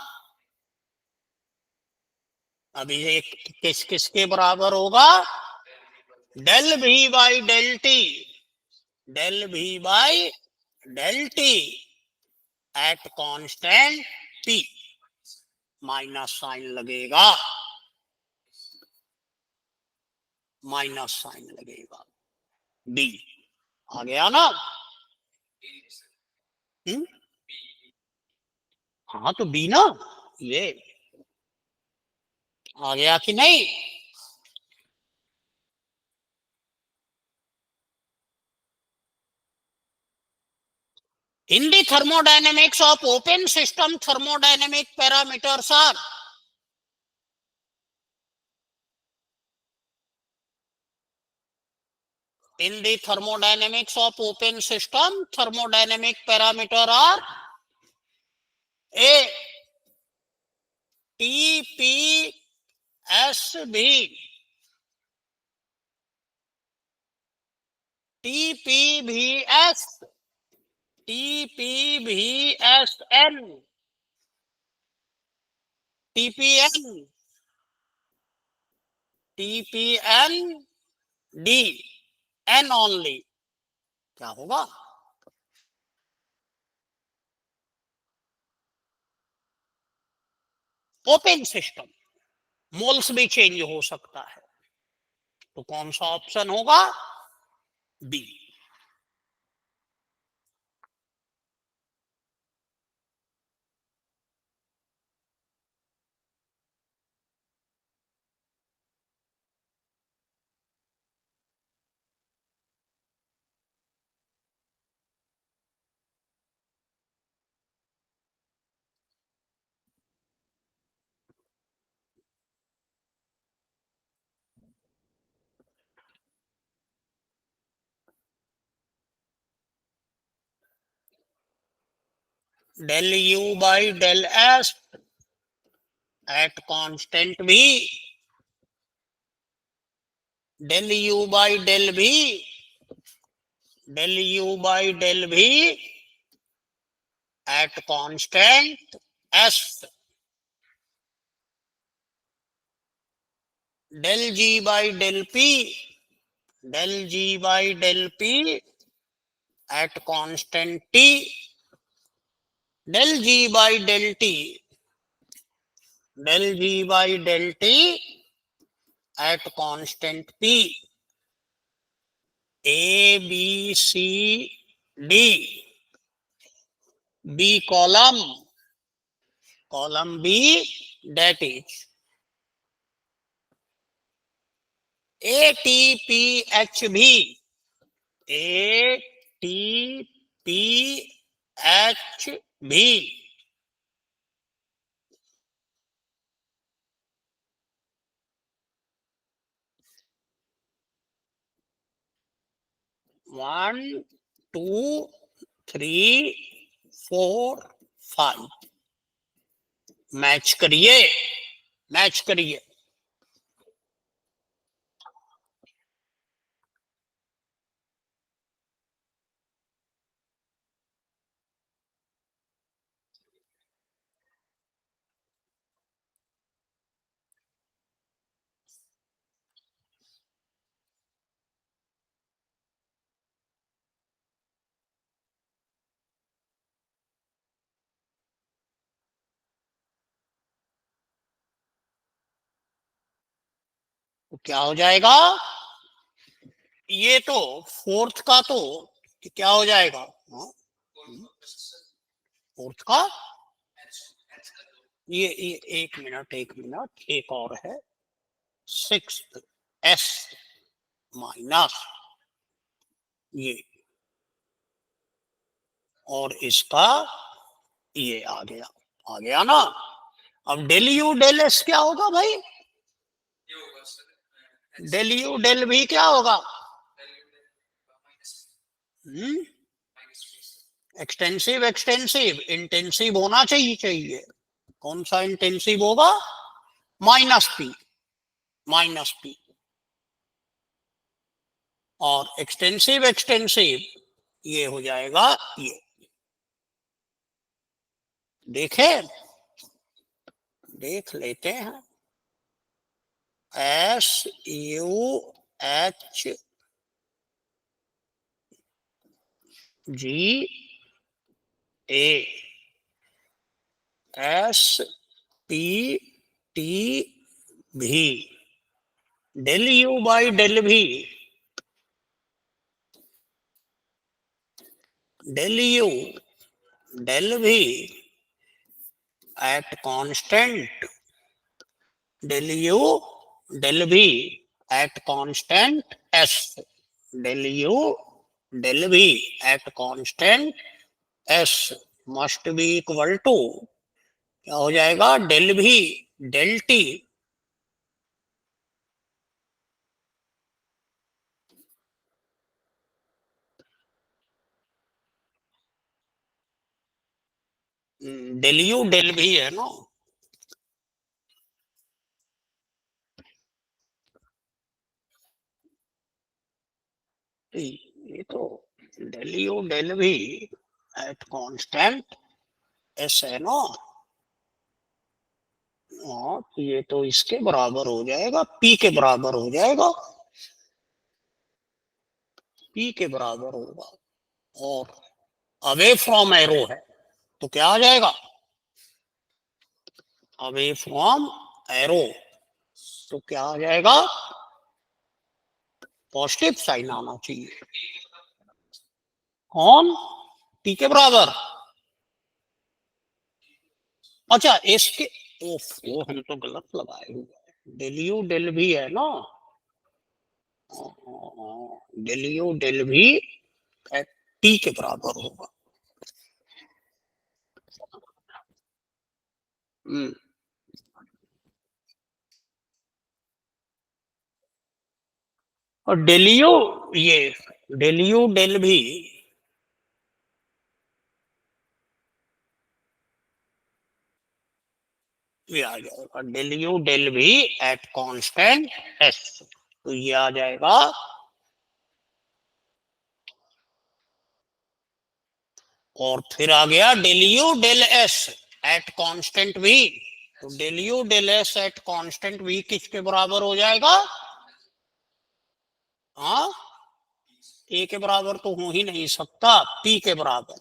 अभी ये किसके बराबर होगा? Del V by del T del V by del T at constant T minus sign लगेगा, माइनस साइन लगेगा। बी आ गया ना? हाँ तो बी ना, ये आ गया कि नहीं? In the thermodynamics of open system, thermodynamic parameters are in the thermodynamics of open system, thermodynamic parameter are A TPSV, TPVS, TPVSN, TPN, TPND, N only। क्या होगा? ओपन सिस्टम, मोल्स भी चेंज हो सकता है, तो कौन सा ऑप्शन होगा? B. Del U by del S at constant V del U by del V del U by del V at constant S del G by del P del G by del P at constant T del G by del T del G by del T at constant P. A B C D, B column, column B that is ATPHB, ATPHB, one two three four five. Match करिए, match करिए। क्या हो जाएगा, ये तो fourth का तो क्या हो जाएगा, फोर्थ का ये एक मिनट एक और है, सिक्स्थ एस माइनस ये, और इसका ये आ गया ना। अब डेल यू डेल एस क्या होगा भाई, डेल यू डेल भी क्या होगा, एक्सटेंसिव इंटेंसिव होना चाहिए। कौन सा इंटेंसिव होगा, माइनस पी, और एक्सटेंसिव ये हो जाएगा ये। देख लेते हैं, S U H G A S P T V, del U by del V, del U del V at constant, del U del V at constant S, del U del V at constant S must be equal to, क्या हो जाएगा, del V del T del U del V है ना, ये तो del U del V at constant S है ना। हाँ, ये तो इसके बराबर हो जाएगा, पी के बराबर हो जाएगा, पी के बराबर होगा, और अवे फ्रॉम एरो है तो क्या आ जाएगा, अवे फ्रॉम एरो तो क्या आ जाएगा, पॉजिटिव साइन आना चाहिए। कौन, टी के बराबर, अच्छा इसके, वो हम तो गलत लगाए हुए, डेल यू डेल भी है ना, del U del V T के बराबर होगा। और डेल यू, ये डेल यू डेल भी ये आ जाएगा, del U del V at constant S, तो ये आ जाएगा, और फिर आ गया del U del S at constant V, तो del U del S at constant V किसके बराबर हो जाएगा, हाँ ए के बराबर तो हो ही नहीं सकता, पी के बराबर,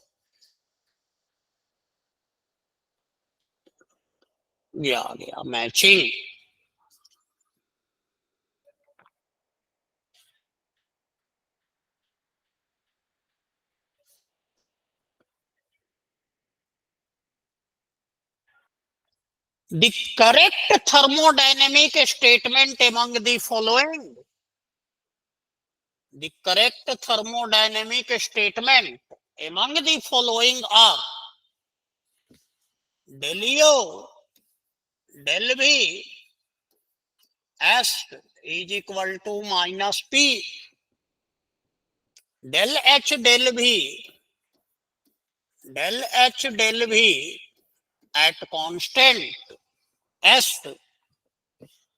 ये आ गया matching. The correct thermodynamic statement among the following. The correct thermodynamic statement among the following are del U del V S is equal to minus P, del H del V at constant S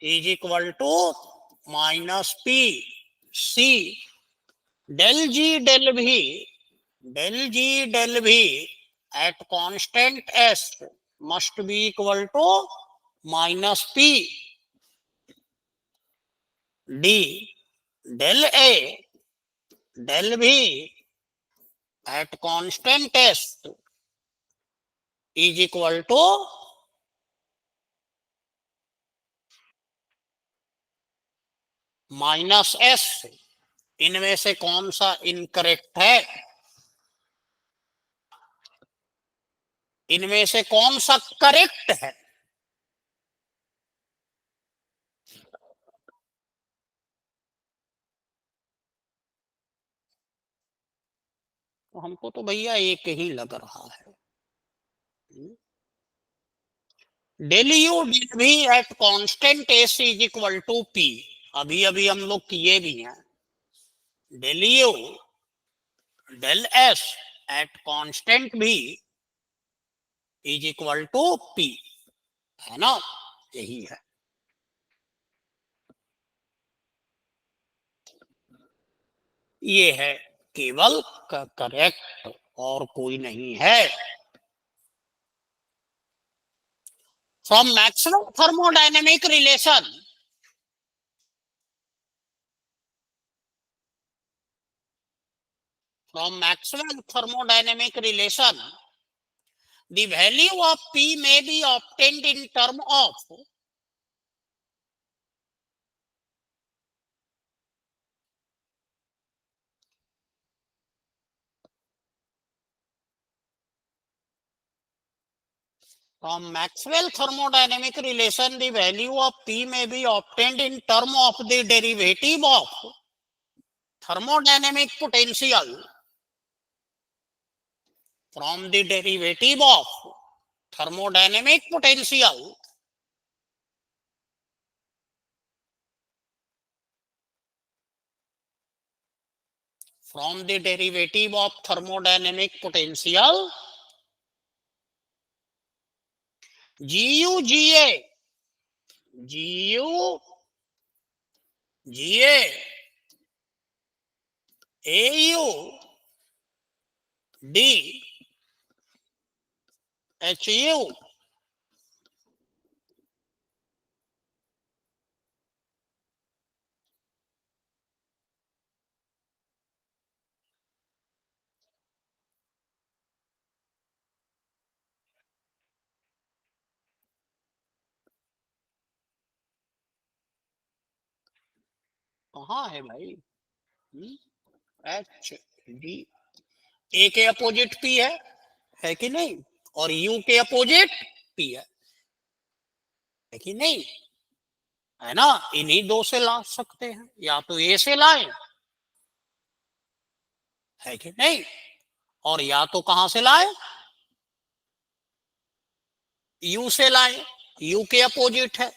is equal to minus P, C del G del V at constant S must be equal to minus P, D del A del V at constant S is equal to minus S, इनमें से कौन सा incorrect है? इनमें से कौन सा correct है? तो हमको तो भैया एक ही लग रहा है। Del U del V at constant S is equal to P, अभी अभी हम लोग किए भी हैं। Del U del S at constant V is equal to P, है ना? यही है। ये है केवल करेक्ट, और कोई नहीं है। From maximum thermodynamic relation, from maximum thermodynamic relation, the value of P may be obtained in term of from Maxwell thermodynamic relation, the value of P may be obtained in term of the derivative of thermodynamic potential from the derivative of thermodynamic potential from the derivative of thermodynamic potential GU GA GU GA AU D HU कहाँ है भाई? H D, ए के opposite P है कि नहीं? और you के opposite P है कि नहीं? है ना? इन्हीं दो से ला सकते हैं, या तो ए से लाए, है कि नहीं? और या तो कहां से लाए? यू से लाए, यू के अपोजिट है।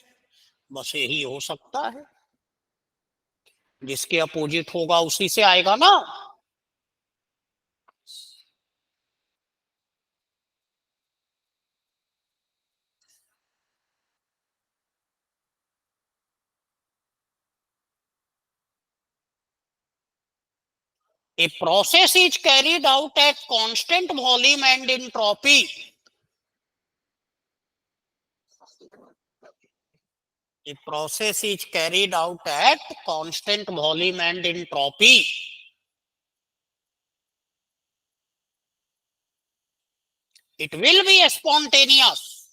बस यही हो सकता है, जिसके अपोजिट होगा उसी से आएगा ना। A process is carried out at constant volume and entropy. A process is carried out at constant volume and entropy. It will be spontaneous.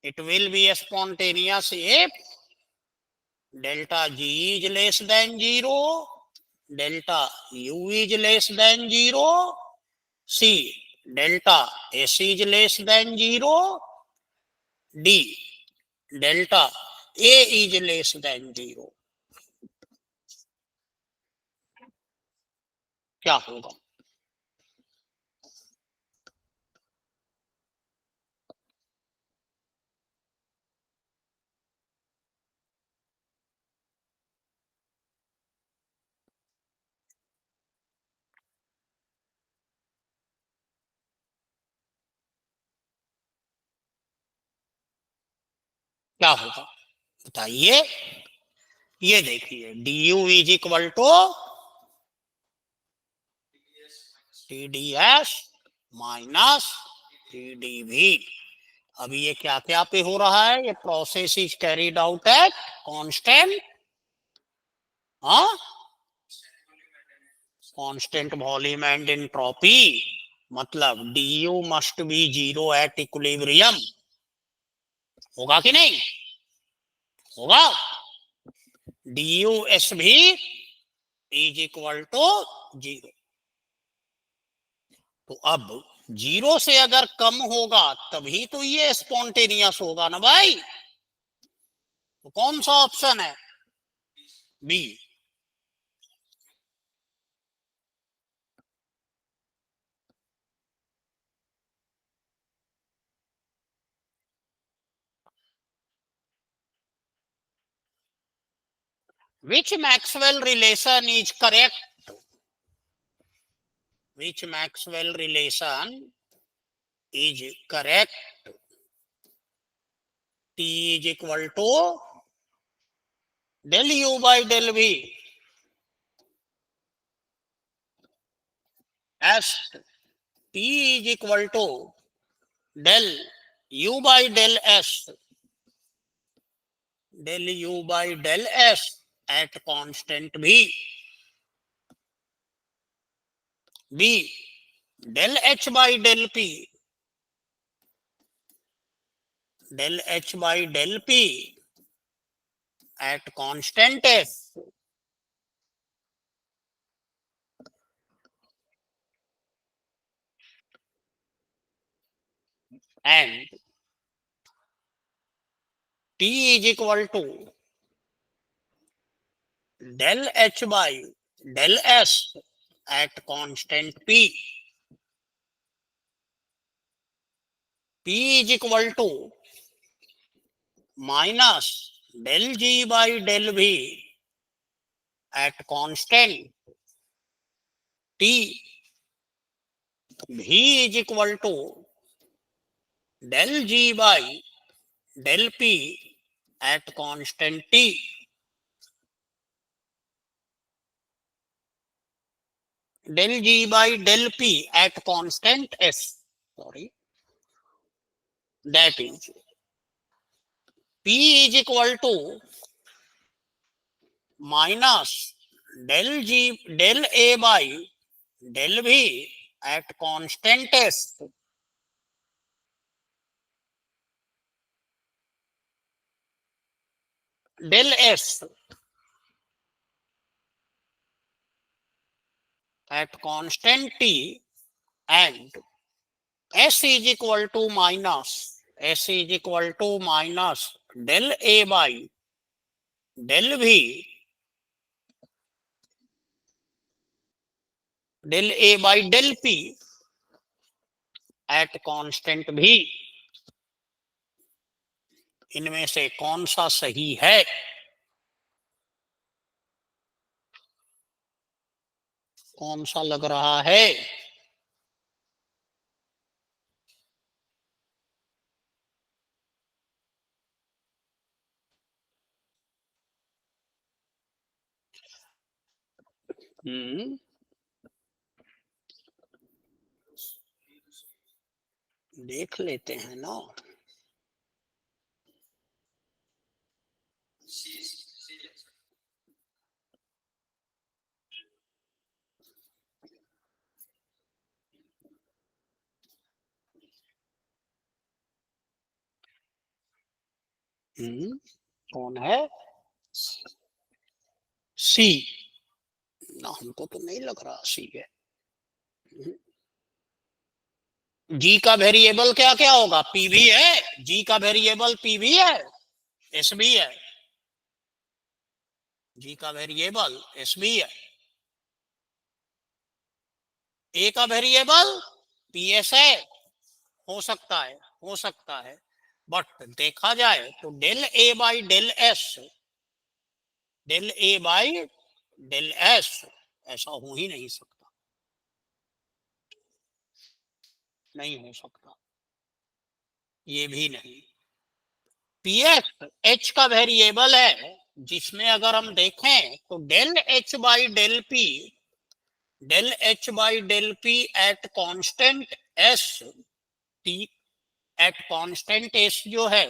It will be spontaneous if delta G is less than 0, delta U is less than 0, C delta S is less than 0, D delta A is less than 0. क्या होगा? क्या होगा बताइए? ये देखिए, d U is equal to T d S minus T d V. अभी ये क्या क्या पे हो रहा है? ये process is carried out at constant, हाँ, कांस्टेंट वॉल्यूम एंड एंट्रोपी। मतलब d U must be 0 at equilibrium. होगा कि नहीं? होगा। D U S V is equal to 0। तो अब 0 से अगर कम होगा तभी तो ये स्पॉन्टेनियस होगा ना भाई। तो कौन सा ऑप्शन है? B. Which Maxwell relation is correct? Which Maxwell relation is correct? T is equal to del U by del V. S T is equal to del U by del S. Del U by del S at constant V. B del H by del P. Del H by del P at constant S. And T is equal to del H by del S at constant P. P is equal to minus del G by del V at constant T. V is equal to del G by del P at constant T. Del G by del P at constant S. Sorry. That is P is equal to minus del G del A by del V at constant S. Del S at constant T, and S is equal to minus del A by del V del A by del P at constant V. इनमें से कौन सा सही है? कौन सा लग रहा है? देख लेते हैं ना। कौन है? सी ना, हमको तो नहीं लग रहा सी है। जी का वेरिएबल क्या क्या होगा? पीवी है। जी का वेरिएबल पीवी है, एस भी है। जी का वेरिएबल एस भी है। ए का वेरिएबल पीएस है। हो सकता है, बट देखा जाए तो del A by del S, del A by del S ऐसा हो ही नहीं सकता, नहीं हो सकता, ये भी नहीं। पीएस एच का वेरिएबल है, जिसमें अगर हम देखें तो del H by del P, del H by del P at constant S T, at constant S जो है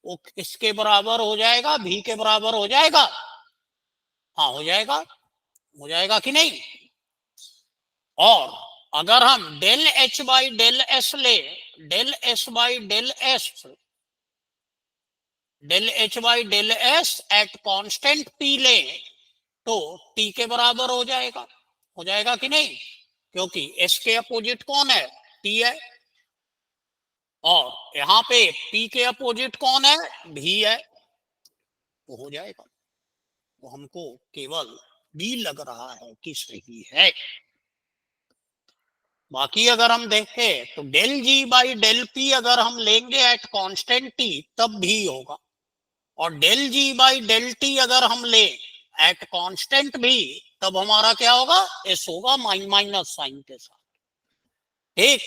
वो किसके बराबर हो जाएगा? भी के बराबर हो जाएगा। हाँ हो जाएगा कि नहीं? और अगर हम del H by del S ले, del S by del S, del H by del S at constant P ले तो टी के बराबर हो जाएगा कि नहीं, क्योंकि एस के अपोजिट कौन है, टी है, और यहाँ पे पी के अपोजिट कौन है, भी है, तो हो जाएगा। तो हमको केवल बी लग रहा है कि सही है। बाकी अगर हम देखें तो del G by del P अगर हम लेंगे एट कांस्टेंट टी तब भी होगा, और del G by del T अगर हम ले एट कांस्टेंट भी तब हमारा क्या होगा, एस होगा माइनस साइन के साथ। ठीक,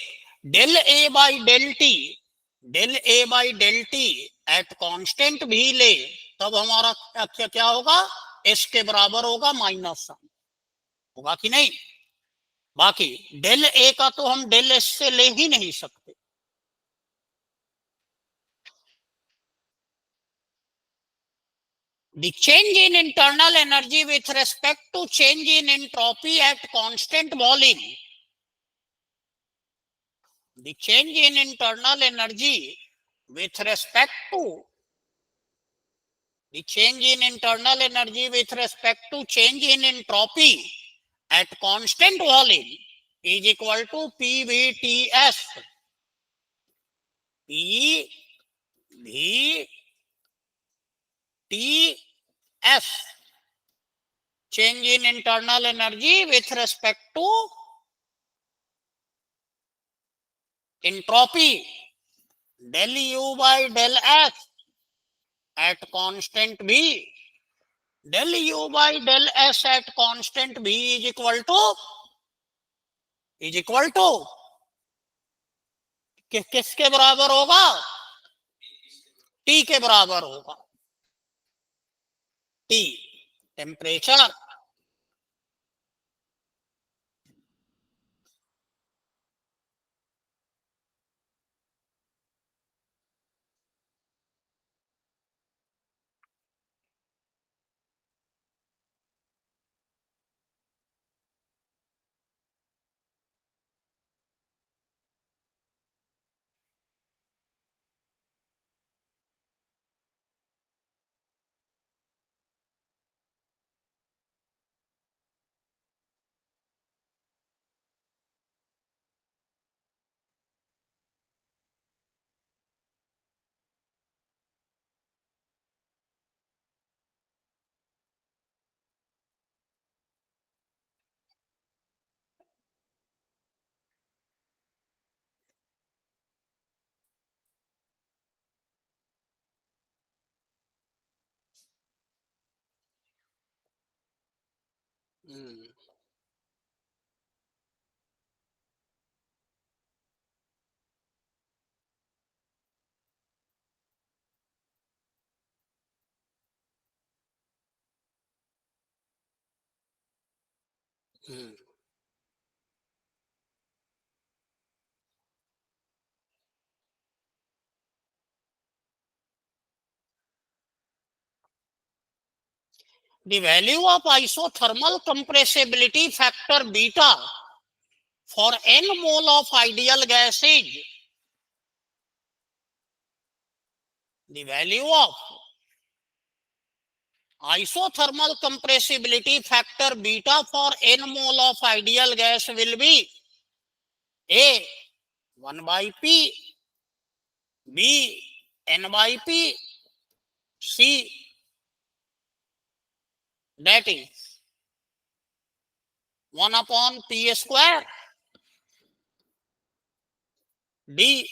del A by del T at constant V ले तब हमारा क्या क्या होगा, एस के बराबर होगा माइनस साइन, होगा कि नहीं। बाकी डेल ए का तो हम डेल एस से ले ही नहीं सकते। The change in internal energy with respect to change in entropy at constant volume. The change in internal energy with respect to change in entropy at constant volume is equal to PVTS. PVTS. Change in internal energy with respect to entropy del U by del S at constant B. Del U by del S at constant B is equal to किसके बराबर होगा, T के बराबर होगा। T temperature, the value of isothermal compressibility factor beta for n mole of ideal gas is the value of isothermal compressibility factor beta for n mole of ideal gas will be A 1 by P, B n by P, C that is 1 upon P square, D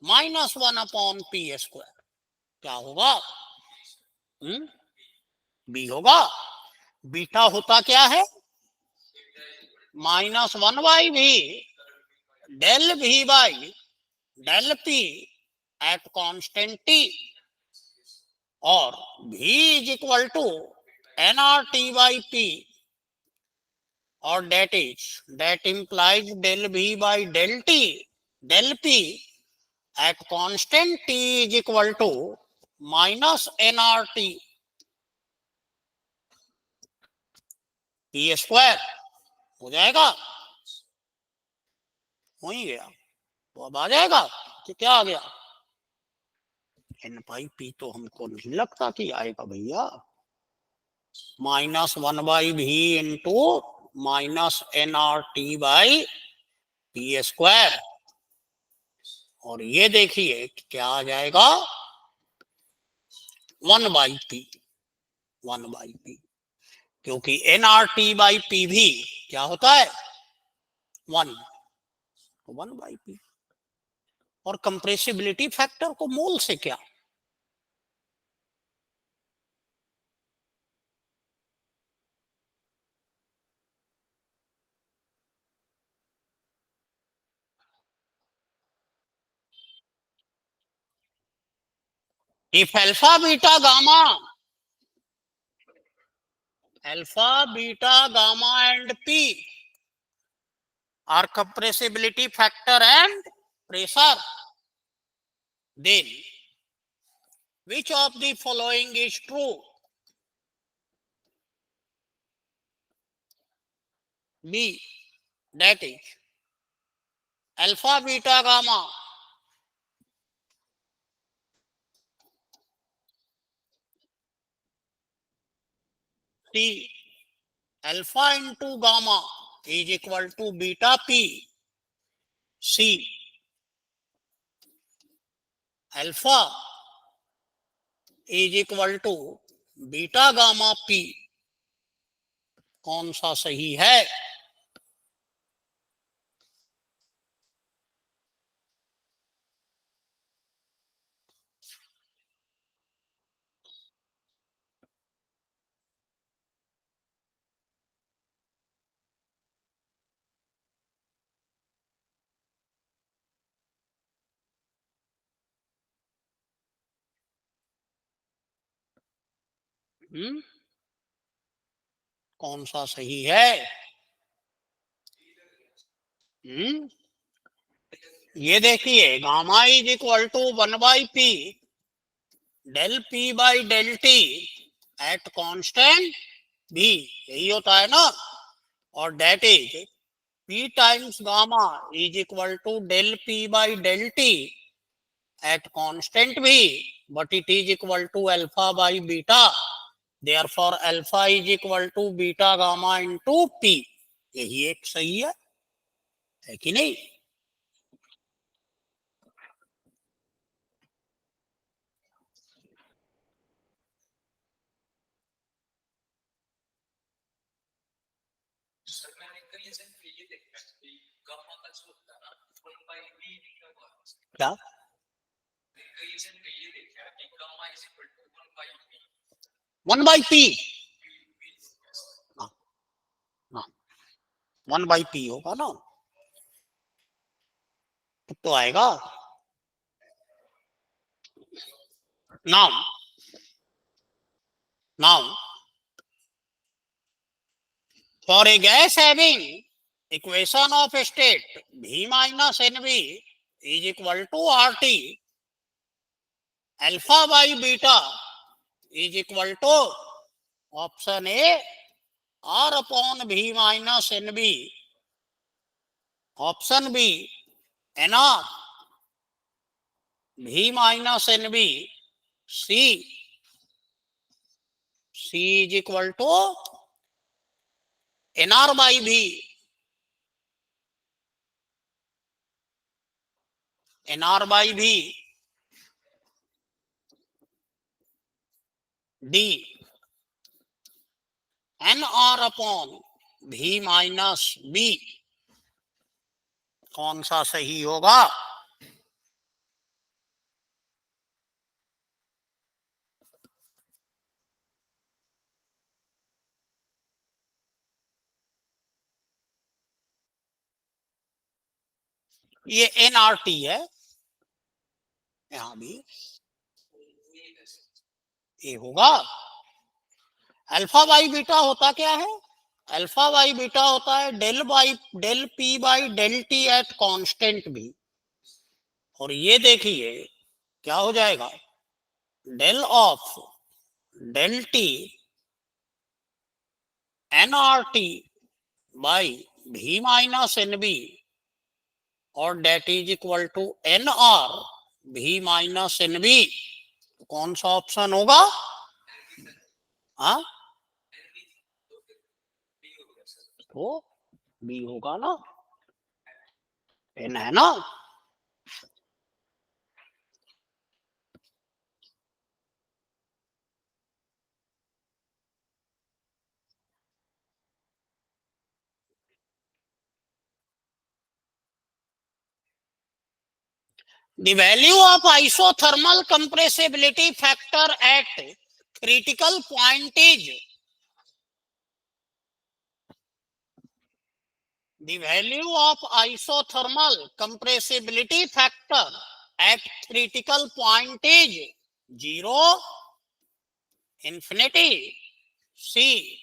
minus 1 upon P square। क्या होगा, B होगा। Beta होता क्या है, -1 by V del V by del P at constant T, और V is equal to nRT by P, और that implies del V by del T, del P at constant T is equal to minus nRT P square। हो जाएगा, हो ही गया। तो अब आ जाएगा कि क्या आ गया, एन बाई पी तो हमको नहीं लगता कि आएगा भैया। -1/v into -nRT by P square, और ये देखिए क्या आ जाएगा 1/p, 1/p, क्योंकि nRT बाई पी भी क्या होता है 1, तो 1/p। और कंप्रेसिबिलिटी फैक्टर को मोल से क्या, if alpha beta gamma and P R compressibility factor and pressure, then which of the following is true? B, that is alpha beta gamma C, alpha into gamma is equal to beta p, C, alpha is equal to beta gamma p। कौन सा सही है? कौन सा सही है? ये देखिए gamma is equal to 1/p del P by del T at constant भी, यही होता है ना, और that is p times gamma is equal to del p by del T at constant V, but it is equal to alpha by beta, therefore alpha is equal to beta gamma into p। यही एक सही है कि नहीं? क्या 1/p? 1/p होगा ना, तो आएगा now for a gas having equation of state v minus nv is equal to RT, alpha by beta is equal to option A R upon v minus nb, option B nr v minus nb, C is equal to nr by v, nr by v, D nr upon v minus b। कौन सा सही होगा? ये NRT है, यहां भी ये होगा। अल्फा बाई बीटा होता क्या है? अल्फा बाई बीटा होता है del P by del T at constant V, और ये देखिए क्या हो जाएगा del of del T nRT by V minus n b, और that is equal to n R V minus n b तो कौन सा ऑप्शन होगा? हाँ, तो बी होगा ना, पेन है ना। The value of isothermal compressibility factor at critical point is the value of isothermal compressibility factor at critical point is 0, infinity, C,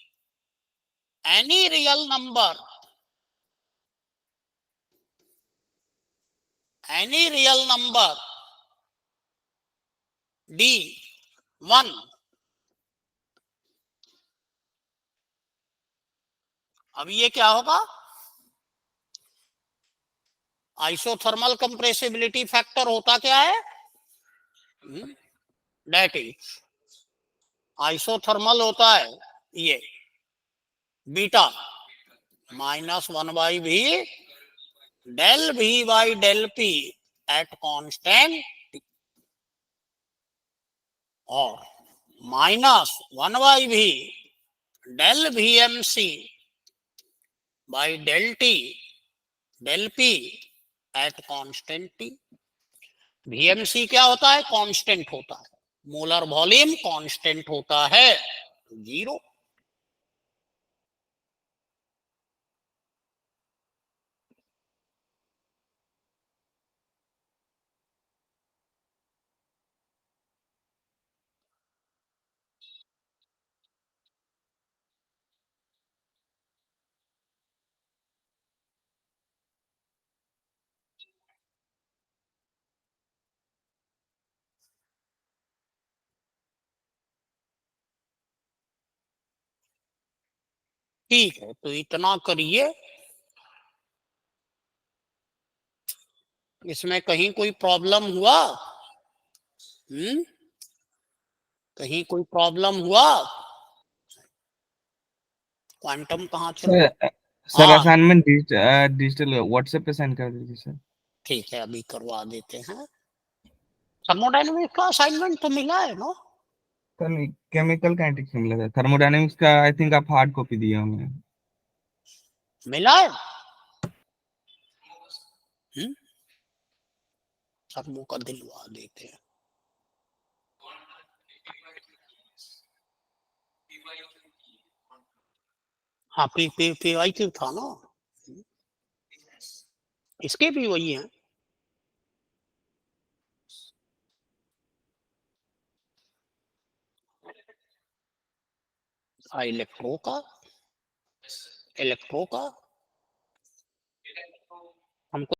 any real number, D, 1. अब ये क्या होगा? आइसोथर्मल कंप्रेसिबिलिटी फैक्टर होता क्या है? दैट इज, आइसोथर्मल होता है ये beta -1/v del v by del p at constant, और -1/v del vmc by del t del p at constant t। vmc क्या होता है? कांस्टेंट होता है, मोलर वॉल्यूम कांस्टेंट होता है, 0। ठीक है, तो इतना करिए। इसमें कहीं कोई प्रॉब्लम हुआ? कहीं कोई प्रॉब्लम हुआ? क्वांटम कहाँ चल? सर हाँ असाइनमेंट डिजिटल व्हाट्सएप पे सेंड कर दीजिए सर। ठीक है, अभी करवा देते हैं। थर्मोडायनेमिक्स का असाइनमेंट तो मिला है ना? सर केमिकल काइनेटिक्स में मिला था, थर्मोडायनेमिक्स का आई थिंक आप हार्ड कॉपी दिए होंगे। मिला है। थर्मो का दिलवा देते हैं। हाँ, पी क्यू था ना, इसके भी वही है। इलेक्ट्रो का, हमको